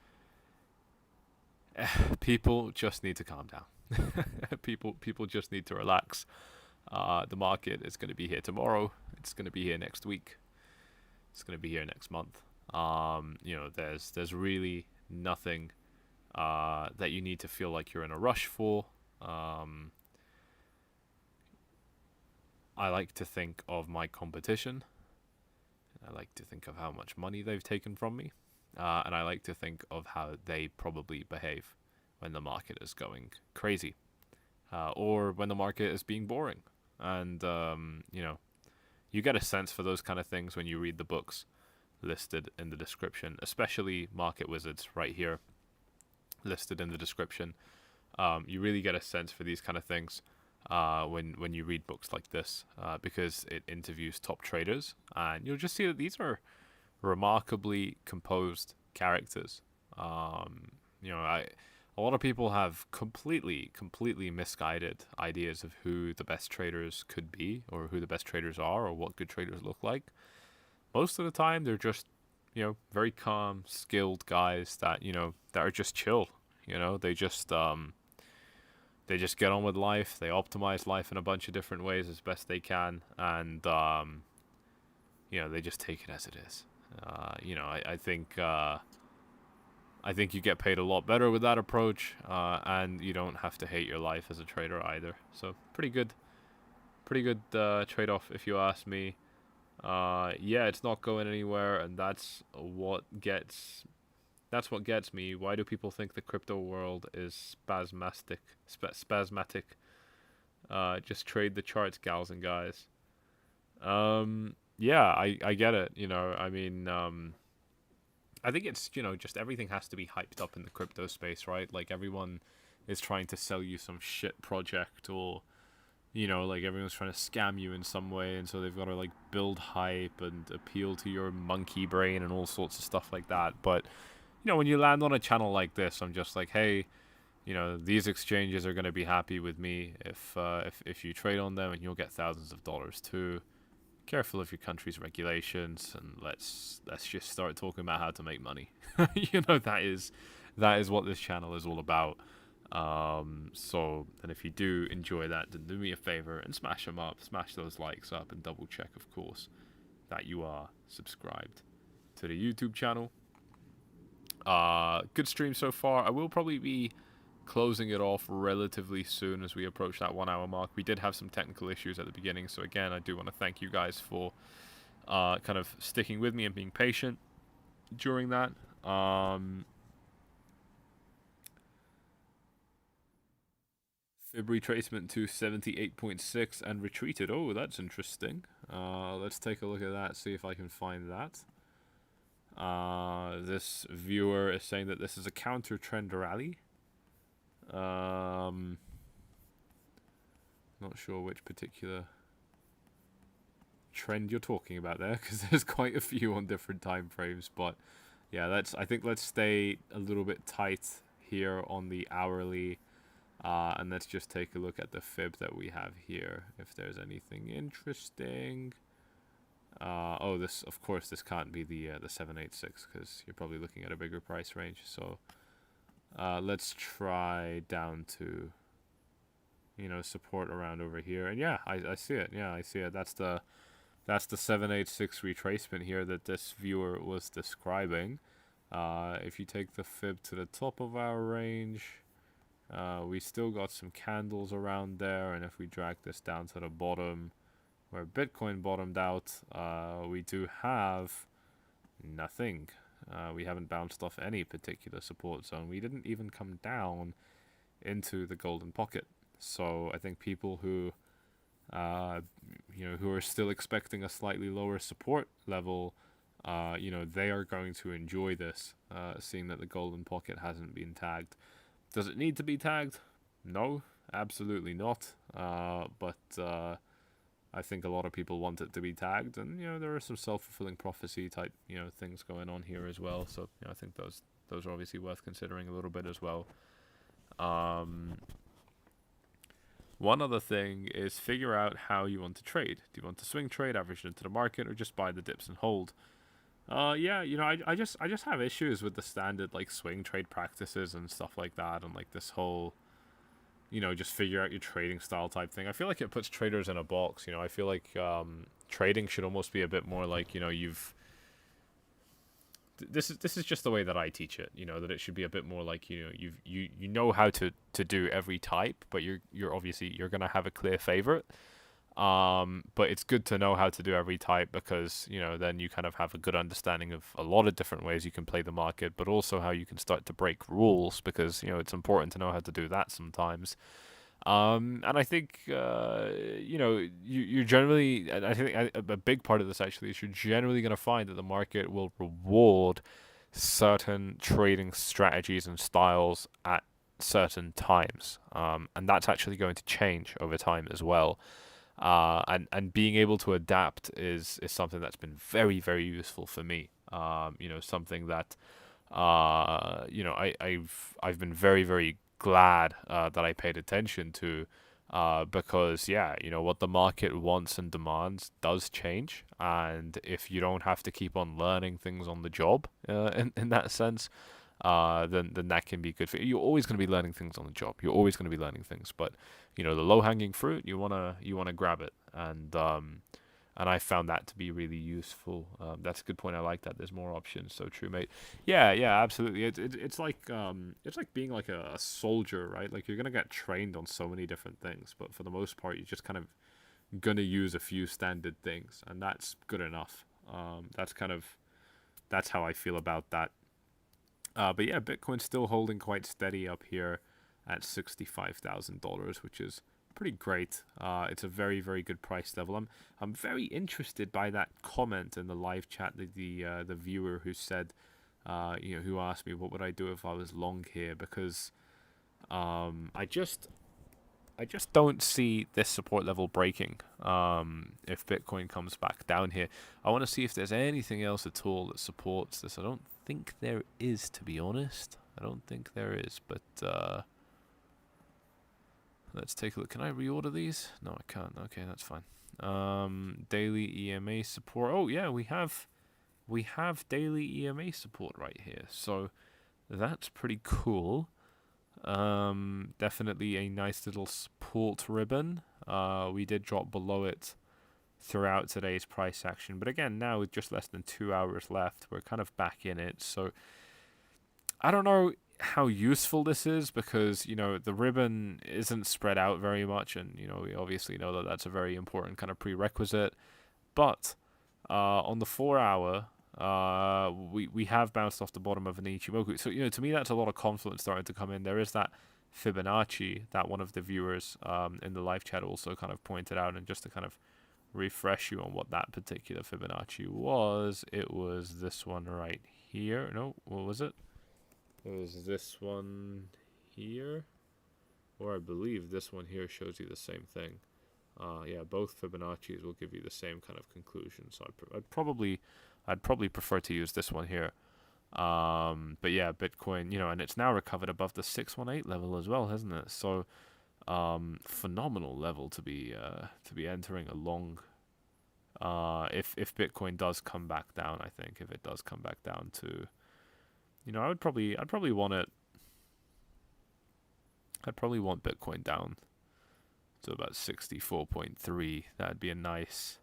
people just need to calm down. people just need to relax. The market is going to be here tomorrow. It's going to be here next week. It's going to be here next month. There's really nothing that you need to feel like you're in a rush for. I like to think of my competition. I like to think of how much money they've taken from me. And I like to think of how they probably behave when the market is going crazy. Or when the market is being boring. And, you get a sense for those kind of things when you read the books listed in the description, especially Market Wizards right here listed in the description. You really get a sense for these kind of things when you read books like this, because it interviews top traders, and you'll just see that these are remarkably composed characters. A lot of people have completely misguided ideas of who the best traders could be, or who the best traders are, or what good traders look like. Most of the time, they're just, very calm, skilled guys that, that are just chill. They just get on with life. They optimize life in a bunch of different ways as best they can, and they just take it as it is. I think you get paid a lot better with that approach, and you don't have to hate your life as a trader either. So pretty good trade-off if you ask me. Yeah, it's not going anywhere, and that's what gets me. Why do people think the crypto world is spasmatic? Just trade the charts, gals and guys. Yeah, I get it. I mean, I think it's, just everything has to be hyped up in the crypto space, right? Like, everyone is trying to sell you some shit project, or, like, everyone's trying to scam you in some way, and so they've got to, like, build hype and appeal to your monkey brain and all sorts of stuff like that. But, when you land on a channel like this, I'm just like, hey, you know, these exchanges are going to be happy with me if you trade on them, and you'll get thousands of dollars too. Careful of your country's regulations, and let's just start talking about how to make money. You know, that is what this channel is all about. So then if you do enjoy that, then do me a favor and smash them up, smash those likes up, and double check, of course, that you are subscribed to the YouTube channel. Good stream so far. I will probably be closing it off relatively soon as we approach that 1 hour mark. We did have some technical issues at the beginning, so again, I do want to thank you guys for kind of sticking with me and being patient during that. Fib retracement to 78.6 and retreated. Oh, that's interesting. Let's take a look at that, see if I can find that. This viewer is saying that this is a counter trend rally. Not sure which particular trend you're talking about there, because there's quite a few on different time frames. But yeah, I think let's stay a little bit tight here on the hourly, and let's just take a look at the fib that we have here, if there's anything interesting. Oh, this, of course, this can't be the 786, because you're probably looking at a bigger price range. So let's try down to, you know, support around over here. And yeah, I see it. Yeah, I see it. That's the 786 retracement here that this viewer was describing. If you take the fib to the top of our range, we still got some candles around there. And if we drag this down to the bottom where Bitcoin bottomed out, we do have nothing. We haven't bounced off any particular support zone. We didn't even come down into the golden pocket. So I think people who, you know, who are still expecting a slightly lower support level, you know, they are going to enjoy this, seeing that the golden pocket hasn't been tagged. Does it need to be tagged? No, absolutely not. But I think a lot of people want it to be tagged, and, you know, there are some self-fulfilling prophecy type, you know, things going on here as well. So, you know, I think those are obviously worth considering a little bit as well. One other thing is figure out how you want to trade. Do you want to swing trade, average into the market, or just buy the dips and hold? Yeah, you know, I just have issues with the standard, like, swing trade practices and stuff like that, and, like, this whole, you know, just figure out your trading style type thing. I feel like it puts traders in a box. You know, I feel like trading should almost be a bit more like, you know, this is just the way that I teach it. You know, that it should be a bit more like, you know, you know how to do every type, but you're obviously you're gonna have a clear favorite. But it's good to know how to do every type, because, you know, then you kind of have a good understanding of a lot of different ways you can play the market, but also how you can start to break rules, because, you know, it's important to know how to do that sometimes. And I think, you know, you're generally, and I think a big part of this actually is you're generally going to find that the market will reward certain trading strategies and styles at certain times. And that's actually going to change over time as well. And being able to adapt is something that's been very, very useful for me. You know, something that, you know, I've been very, very glad that I paid attention to, because, yeah, you know, what the market wants and demands does change, and if you don't have to keep on learning things on the job, in that sense, then that can be good for you. You're always going to be learning things on the job. You're always going to be learning things, but, you know, the low-hanging fruit, you wanna grab it, and I found that to be really useful. That's a good point. I like that. There's more options. So true, mate. Yeah, absolutely. It's like being like a soldier, right? Like, you're gonna get trained on so many different things, but for the most part, you're just kind of gonna use a few standard things, and that's good enough. That's how I feel about that. But yeah, Bitcoin's still holding quite steady up here at $65,000, which is pretty great. It's a very, very good price level. I'm very interested by that comment in the live chat, the viewer who said, you know, who asked me what would I do if I was long here, because I just don't see this support level breaking. If Bitcoin comes back down here, I want to see if there's anything else at all that supports this. I don't think there is, to be honest. I don't think there is, but Let's take a look. Can I reorder these? No, I can't. Okay, that's fine. Daily EMA support. Oh yeah, we have daily EMA support right here. So that's pretty cool. Definitely a nice little support ribbon. We did drop below it throughout today's price action, but again, now with just less than 2 hours left, we're kind of back in it. So I don't know how useful this is, because the ribbon isn't spread out very much, and we obviously know that that's a very important kind of prerequisite. But on the 4 hour, we have bounced off the bottom of an Ichimoku. So to me, that's a lot of confidence starting to come in. There is that Fibonacci that one of the viewers in the live chat also kind of pointed out, and just to kind of refresh you on what that particular Fibonacci was, it was this one right here. No, what was it? It was this one here, or I believe this one here shows you the same thing. Yeah, both Fibonacci's will give you the same kind of conclusion. So I'd probably prefer to use this one here. But yeah, Bitcoin, and it's now recovered above the 618 level as well, hasn't it? So phenomenal level to be entering a long. If Bitcoin does come back down, I think if it does come back down to, I'd probably want it. I'd probably want Bitcoin down to about 64.3. That'd be a nice.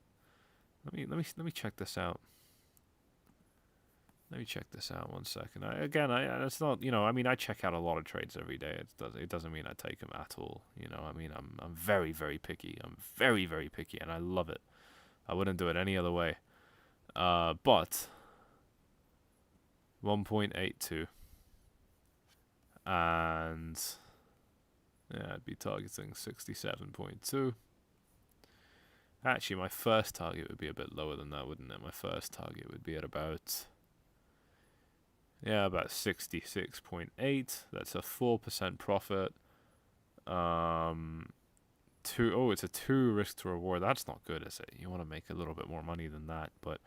Let me check this out. Let me check this out 1 second. It's not, I check out a lot of trades every day. It doesn't mean I take them at all. I'm very, very picky. I'm very, very picky, and I love it. I wouldn't do it any other way. But 1.82, and yeah, I'd be targeting 67.2. Actually, my first target would be a bit lower than that, wouldn't it? My first target would be at about 66.8. That's a 4% profit. It's a 2 risk to reward. That's not good, is it? You want to make a little bit more money than that, but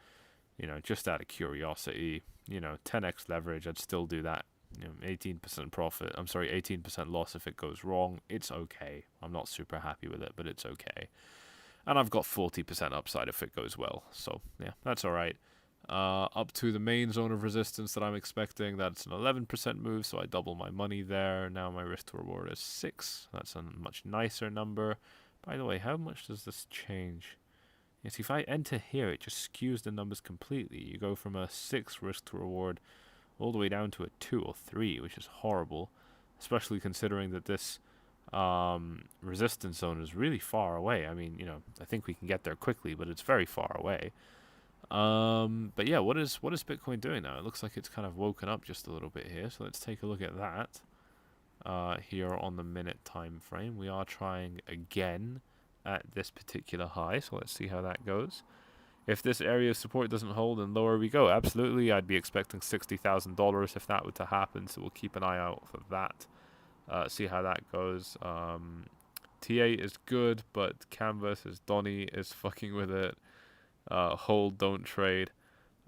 just out of curiosity, 10x leverage, I'd still do that. 18% profit. I'm sorry, 18% loss if it goes wrong. It's okay. I'm not super happy with it, but it's okay. And I've got 40% upside if it goes well. So yeah, that's all right. Up to the main zone of resistance that I'm expecting, that's an 11% move, so I double my money there. Now my risk to reward is 6. That's a much nicer number. By the way, how much does this change? Yes, if I enter here, it just skews the numbers completely. You go from a 6 risk to reward all the way down to a 2 or 3, which is horrible, especially considering that this resistance zone is really far away. I mean, I think we can get there quickly, but it's very far away. But yeah, what is Bitcoin doing now? It looks like it's kind of woken up just a little bit here. So let's take a look at that. Here on the minute time frame, we are trying again at this particular high. So let's see how that goes. If this area of support doesn't hold, and lower we go. Absolutely, I'd be expecting $60,000 if that were to happen. So we'll keep an eye out for that. See how that goes. TA is good, but Canvas is Donny is fucking with it. Hold, don't trade.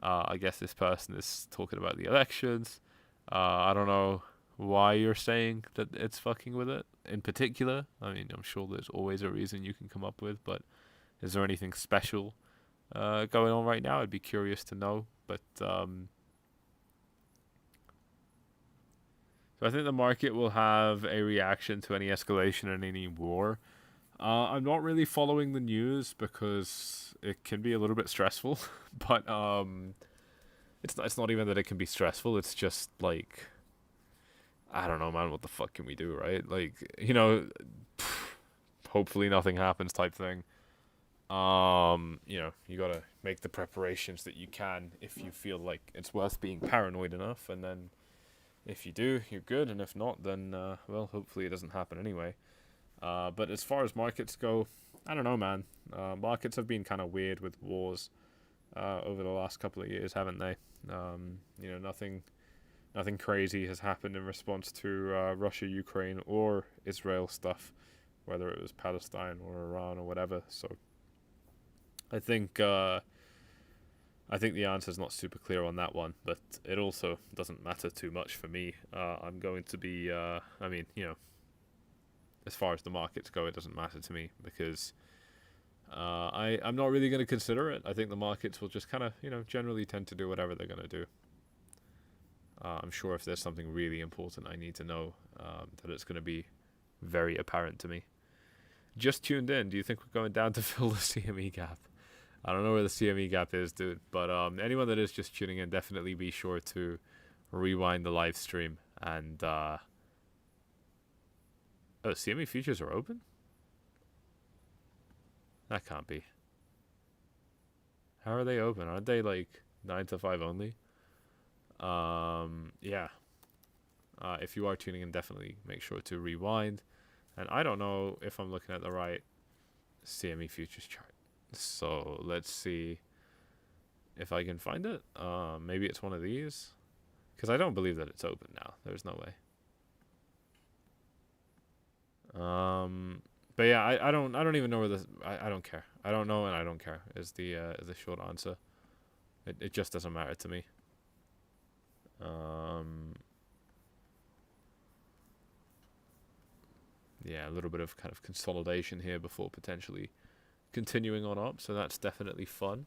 I guess this person is talking about the elections. I don't know why you're saying that it's fucking with it in particular. I mean, I'm sure there's always a reason you can come up with, but is there anything special going on right now? I'd be curious to know. But so I think the market will have a reaction to any escalation in any war. I'm not really following the news because it can be a little bit stressful, but it's not even that it can be stressful. It's just like, I don't know, man. What the fuck can we do, right? Like, hopefully nothing happens type thing. You gotta make the preparations that you can if you feel like it's worth being paranoid enough, and then if you do, you're good, and if not, then well, hopefully it doesn't happen anyway. But as far as markets go, I don't know, man. Markets have been kind of weird with wars over the last couple of years, haven't they? Nothing crazy has happened in response to Russia, Ukraine, or Israel stuff, whether it was Palestine or Iran or whatever. So I think the answer is not super clear on that one, but it also doesn't matter too much for me. I'm going to be, as far as the markets go, it doesn't matter to me because I'm not really going to consider it. I think the markets will just kind of, generally tend to do whatever they're going to do. I'm sure if there's something really important I need to know, that it's going to be very apparent to me. Just tuned in. Do you think we're going down to fill the CME gap? I don't know where the CME gap is, dude. But anyone that is just tuning in, definitely be sure to rewind the live stream. And oh, CME futures are open? That can't be. How are they open? Aren't they like 9 to 5 only? Yeah. If you are tuning in, definitely make sure to rewind. And I don't know if I'm looking at the right CME futures chart. So let's see if I can find it. Maybe it's one of these. Because I don't believe that it's open now. There's no way. But yeah, I don't even know where this. I don't care. I don't know and I don't care is the short answer. It just doesn't matter to me. Yeah, a little bit of kind of consolidation here before potentially continuing on up, so that's definitely fun.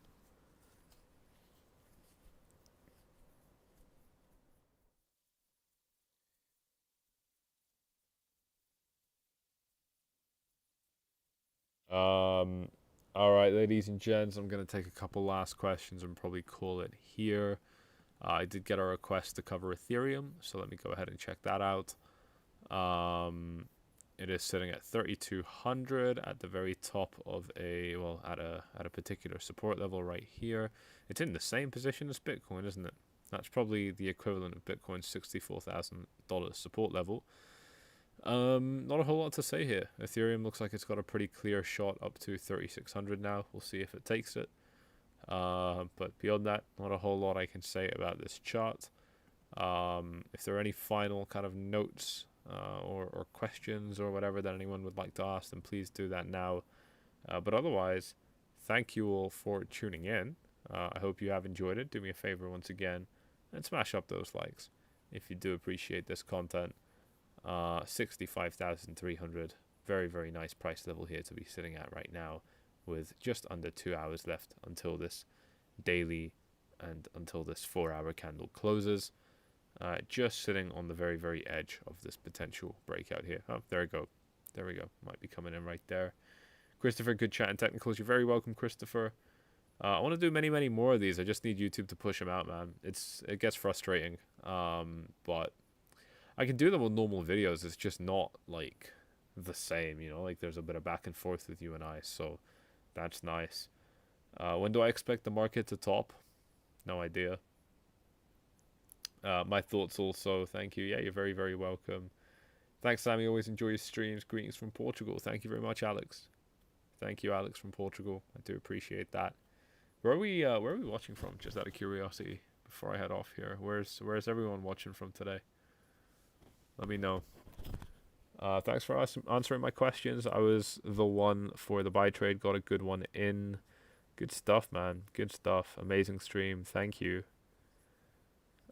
All right, ladies and gents, I'm going to take a couple last questions and probably call it here. I did get a request to cover Ethereum, so let me go ahead and check that out. It is sitting at 3,200 at the very top of at a particular support level right here. It's in the same position as Bitcoin, isn't it? That's probably the equivalent of Bitcoin's $64,000 support level. Not a whole lot to say here. Ethereum looks like it's got a pretty clear shot up to 3,600 now. We'll see if it takes it. But beyond that, not a whole lot I can say about this chart. If there are any final kind of notes or questions or whatever that anyone would like to ask, then please do that now. But otherwise, thank you all for tuning in. I hope you have enjoyed it. Do me a favor once again and smash up those likes if you do appreciate this content. 65,300, very, very nice price level here to be sitting at right now, with just under 2 hours left until this daily and until this 4-hour candle closes. Just sitting on the very, very edge of this potential breakout here. Oh, there we go. There we go. Might be coming in right there. Christopher, good chat and technicals. You're very welcome, Christopher. I want to do many, many more of these. I just need YouTube to push them out, man. It gets frustrating. But I can do them with normal videos. It's just not like the same, like there's a bit of back and forth with you and I, so that's nice. When do I expect the market to top? No idea. My thoughts also, thank you. Yeah, you're very, very welcome. Thanks, Sammy. Always enjoy your streams. Greetings from Portugal. Thank you very much, Alex. Thank you, Alex from Portugal. I do appreciate that. Where are we watching from? Just out of curiosity, before I head off here. Where's everyone watching from today? Let me know. Thanks for answering my questions. I was the one for the buy trade. Got a good one in. Good stuff, man. Good stuff. Amazing stream. Thank you.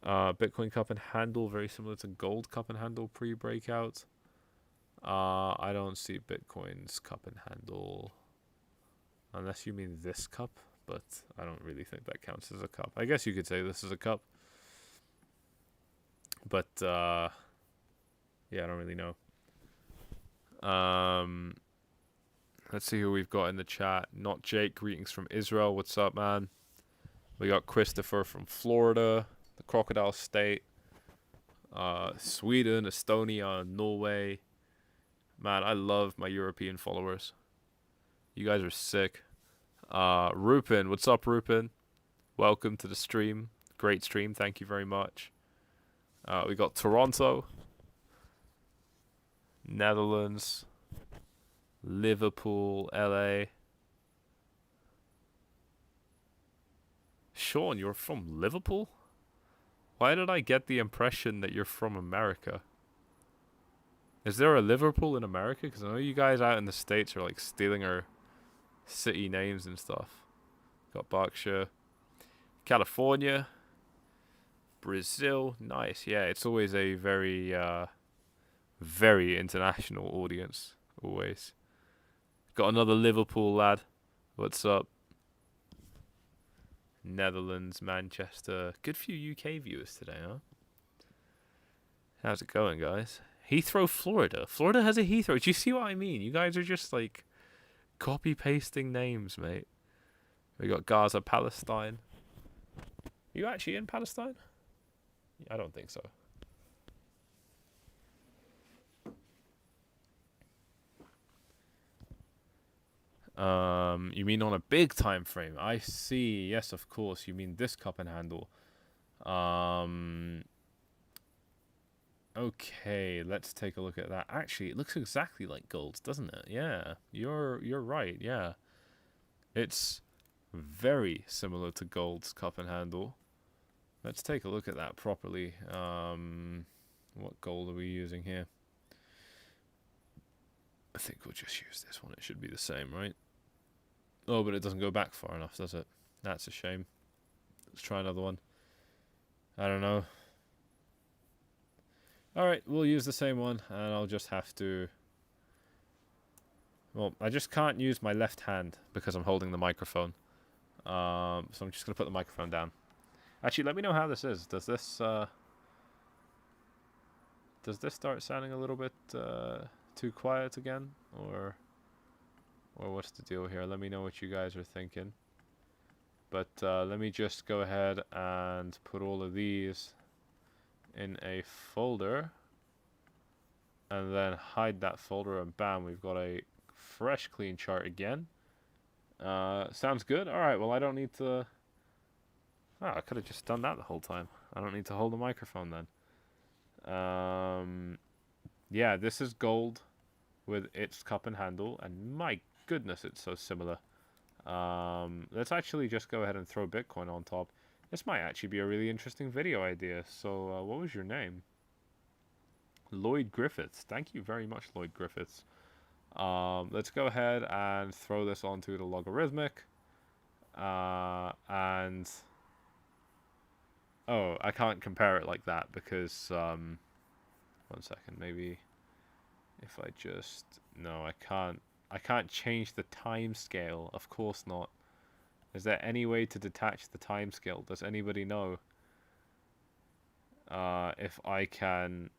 Bitcoin cup and handle, very similar to gold cup and handle pre-breakout. I don't see Bitcoin's cup and handle, unless you mean this cup, but I don't really think that counts as a cup. I guess you could say this is a cup, but yeah, I don't really know. Let's see who we've got in the chat. Not Jake, greetings from Israel. What's up, man? We got Christopher from Florida, the Crocodile State, Sweden, Estonia, Norway. Man, I love my European followers. You guys are sick. Rupin, what's up, Rupin? Welcome to the stream. Great stream. Thank you very much. We got Toronto, Netherlands, Liverpool, LA. Sean, you're from Liverpool? Why did I get the impression that you're from America? Is there a Liverpool in America? Because I know you guys out in the States are like stealing our city names and stuff. Got Berkshire, California, Brazil. Nice. Yeah, it's always a very Very international audience, always. Got another Liverpool lad. What's up? Netherlands, Manchester. Good few UK viewers today, huh? How's it going, guys? Heathrow, Florida. Florida has a Heathrow. Do you see what I mean? You guys are just like copy-pasting names, mate. We got Gaza, Palestine. You actually in Palestine? I don't think so. You mean on a big time frame? I see. Yes, of course. You mean this cup and handle. Okay, let's take a look at that. Actually, it looks exactly like gold's, doesn't it? Yeah, you're right. Yeah, it's very similar to gold's cup and handle. Let's take a look at that properly. What gold are we using here? I think we'll just use this one. It should be the same, right? Oh, but it doesn't go back far enough, does it? That's a shame. Let's try another one. I don't know. Alright, we'll use the same one, and I'll just have to... Well, I just can't use my left hand because I'm holding the microphone. So I'm just going to put the microphone down. Actually, let me know how this is. Does this start sounding a little bit too quiet again? Or what's the deal here? Let me know what you guys are thinking. But let me just go ahead and put all of these in a folder. And then hide that folder, and bam, we've got a fresh, clean chart again. Sounds good. Alright, well, I don't need to... Oh, I could have just done that the whole time. I don't need to hold the microphone then. Yeah, this is gold with its cup and handle, and my goodness, it's so similar. Let's actually just go ahead and throw Bitcoin on top. This might actually be a really interesting video idea. So, what was your name? Lloyd Griffiths. Thank you very much, Lloyd Griffiths. Let's go ahead and throw this onto the logarithmic. And... Oh, I can't compare it like that because... one second, maybe... If I just... No, I can't. I can't change the time scale. Of course not. Is there any way to detach the time scale? Does anybody know? If I can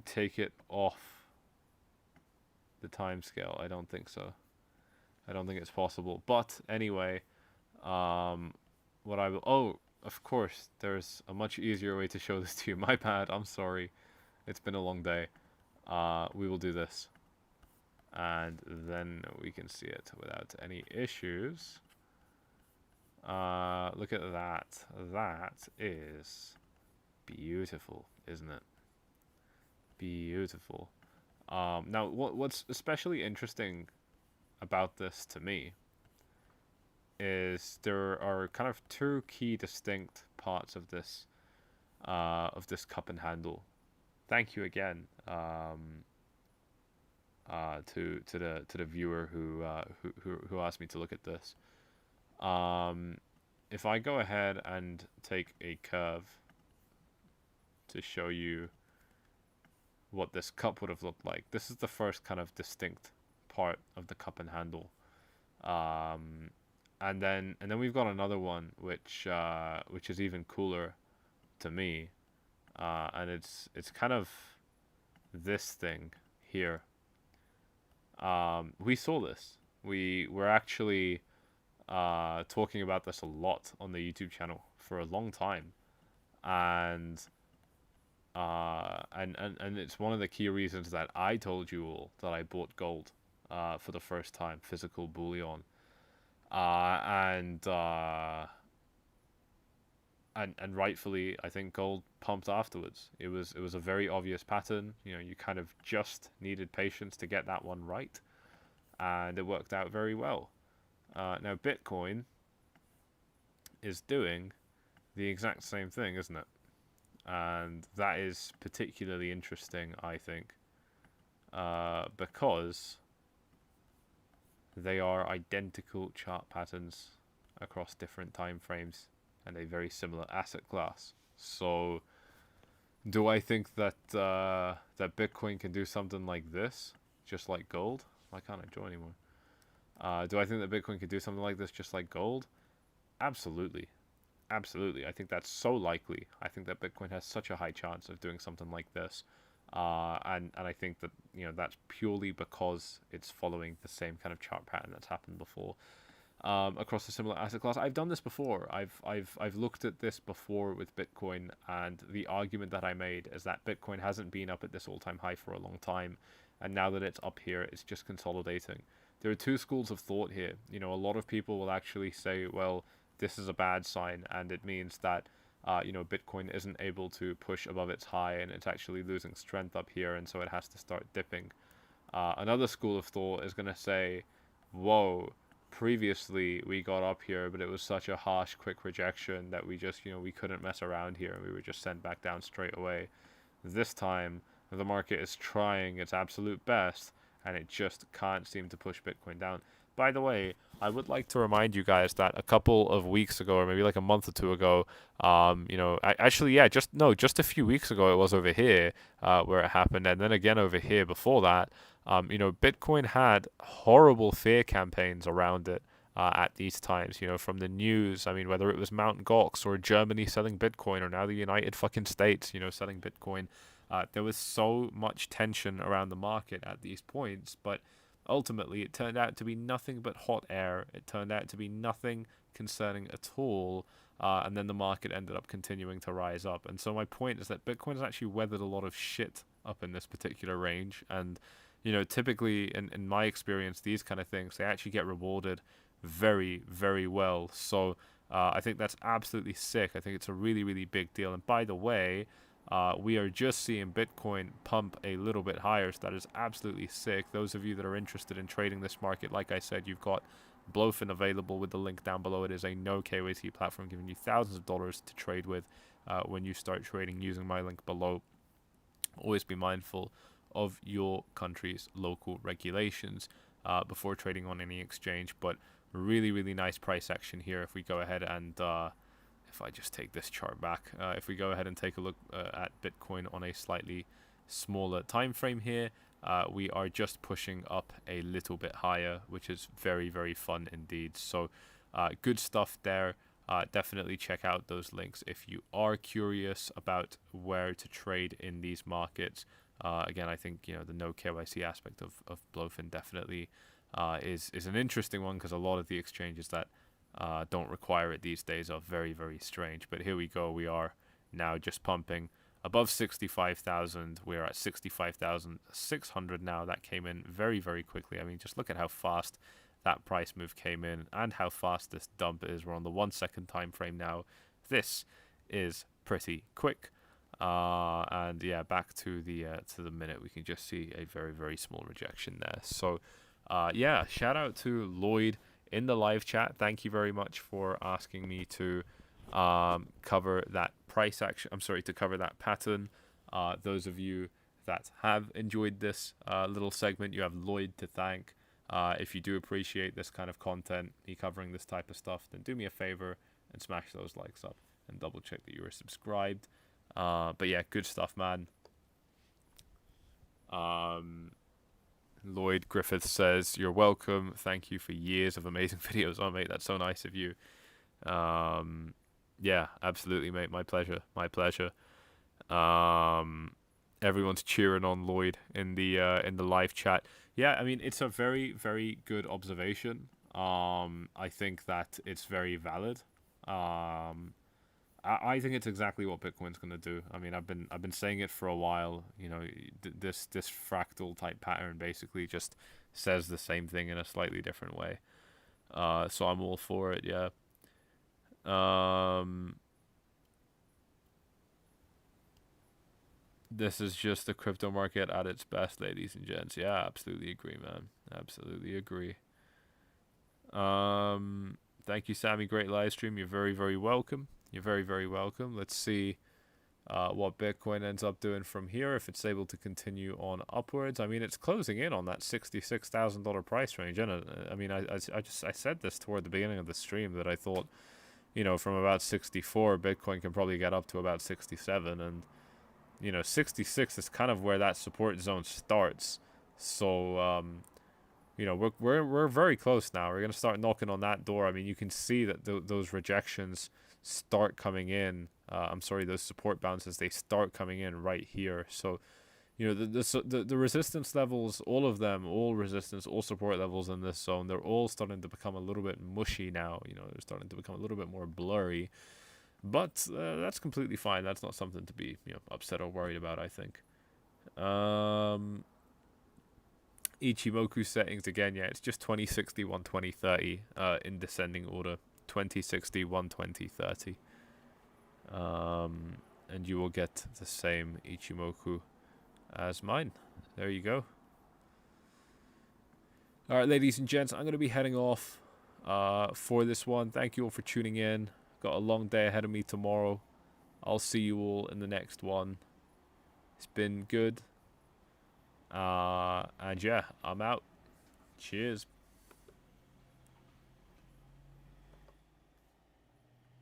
take it off the time scale. I don't think so. I don't think it's possible. But anyway, what I will... Oh, of course, there's a much easier way to show this to you. My bad. I'm sorry. It's been a long day. We will do this. And then we can see it without any issues. Look at that. That is beautiful, isn't it? Beautiful. Now, what's especially interesting about this to me is there are kind of two key distinct parts of this cup and handle. Thank you again to the viewer who asked me to look at this. If I go ahead and take a curve to show you what this cup would have looked like, this is the first kind of distinct part of the cup and handle. And then we've got another one which is even cooler to me, and it's kind of this thing here. We saw this. We were actually talking about this a lot on the YouTube channel for a long time, and it's one of the key reasons that I told you all that I bought gold for the first time, physical bullion, and rightfully, I think gold pumped afterwards. It was a very obvious pattern. You know, you kind of just needed patience to get that one right, and it worked out very well. Now Bitcoin is doing the exact same thing, isn't it? And that is particularly interesting, I think, because they are identical chart patterns across different time frames and a very similar asset class. So Do I think that that Bitcoin can do something like this, just like gold? Why can't I join anymore? Do I think that Bitcoin could do something like this, just like gold? Absolutely, absolutely. I think that's so likely. I think that Bitcoin has such a high chance of doing something like this, and I think that that's purely because it's following the same kind of chart pattern that's happened before. Across a similar asset class. I've done this before. I've looked at this before with Bitcoin, and the argument that I made is that Bitcoin hasn't been up at this all-time high for a long time, and now that it's up here, it's just consolidating. There are two schools of thought here. A lot of people will actually say, well, this is a bad sign, and it means that Bitcoin isn't able to push above its high, and it's actually losing strength up here, and so it has to start dipping. Another school of thought is going to say, whoa, previously we got up here, but it was such a harsh, quick rejection that we just, we couldn't mess around here, and we were just sent back down straight away. This time, the market is trying its absolute best, and it just can't seem to push Bitcoin down. By the way, I would like to remind you guys that a couple of weeks ago, or maybe like a month or two ago, actually, yeah, just a few weeks ago, it was over here where it happened, and then again over here before that. Bitcoin had horrible fear campaigns around it at these times. From the news. I mean, whether it was Mt. Gox or Germany selling Bitcoin, or now the United fucking States, selling Bitcoin. There was so much tension around the market at these points, but ultimately it turned out to be nothing but hot air. It turned out to be nothing concerning at all. And then the market ended up continuing to rise up. And so my point is that Bitcoin has actually weathered a lot of shit up in this particular range. And typically in my experience, these kind of things, they actually get rewarded very, very well. So I think that's absolutely sick. I think it's a really, really big deal. And by the way, we are just seeing Bitcoin pump a little bit higher. So that is absolutely sick. Those of you that are interested in trading this market, like I said, you've got Blofin available with the link down below. It is a no KYC platform giving you thousands of dollars to trade with when you start trading using my link below. Always be mindful of your country's local regulations before trading on any exchange. But really, really nice price action here. If we go ahead and if I just take this chart back, if we go ahead and take a look at Bitcoin on a slightly smaller time frame here, we are just pushing up a little bit higher, which is very, very fun indeed. So good stuff there. Definitely check out those links if you are curious about where to trade in these markets. Again, I think the no KYC aspect of Blofin definitely is an interesting one, because a lot of the exchanges that don't require it these days are very, very strange. But here we go. We are now just pumping above 65,000. We're at 65,600 now. That came in very, very quickly. I mean, just look at how fast that price move came in and how fast this dump is. We're on the 1 second time frame now. This is pretty quick. And yeah, back to the minute, we can just see a very, very small rejection there. So yeah, shout out to Lloyd in the live chat. Thank you very much for asking me to cover that price action. I'm sorry, to cover that pattern. Those of you that have enjoyed this little segment, you have Lloyd to thank. If you do appreciate this kind of content, me covering this type of stuff, then do me a favor and smash those likes up and double check that you are subscribed. But yeah, good stuff, man. Lloyd Griffith says, "You're welcome. Thank you for years of amazing videos." Oh, mate, that's so nice of you. Yeah, absolutely, mate. My pleasure. My pleasure. Everyone's cheering on Lloyd in the live chat. Yeah, I mean, it's a very, very good observation. I think that it's very valid. I think it's exactly what Bitcoin's going to do. I mean, I've been saying it for a while. This fractal type pattern basically just says the same thing in a slightly different way. So I'm all for it. Yeah. This is just the crypto market at its best, ladies and gents. Yeah, absolutely agree, man. Absolutely agree. Thank you, Sammy. Great live stream. You're very, very welcome. You're very, very welcome. Let's see what Bitcoin ends up doing from here, if it's able to continue on upwards. I mean, it's closing in on that $66,000 price range, isn't it? I mean, I said this toward the beginning of the stream, that I thought, from about 64, Bitcoin can probably get up to about 67, and you know, 66 is kind of where that support zone starts. So, you know, we're very close now. We're gonna start knocking on that door. I mean, you can see that those rejections start coming in. I'm sorry, those support bounces, they start coming in right here. So, you know, the resistance levels, all of them, all resistance, all support levels in this zone, they're all starting to become a little bit mushy now. You know, they're starting to become a little bit more blurry. But that's completely fine. That's not something to be, you know, upset or worried about, I think. Ichimoku settings again, yeah, it's just 20, 60, 1, 20, 30 in descending order. 20, 60, 1, 20, 30. And you will get the same Ichimoku as mine. There you go. Alright, ladies and gents, I'm going to be heading off for this one. Thank you all for tuning in. Got a long day ahead of me tomorrow. I'll see you all in the next one. It's been good. And yeah, I'm out. Cheers.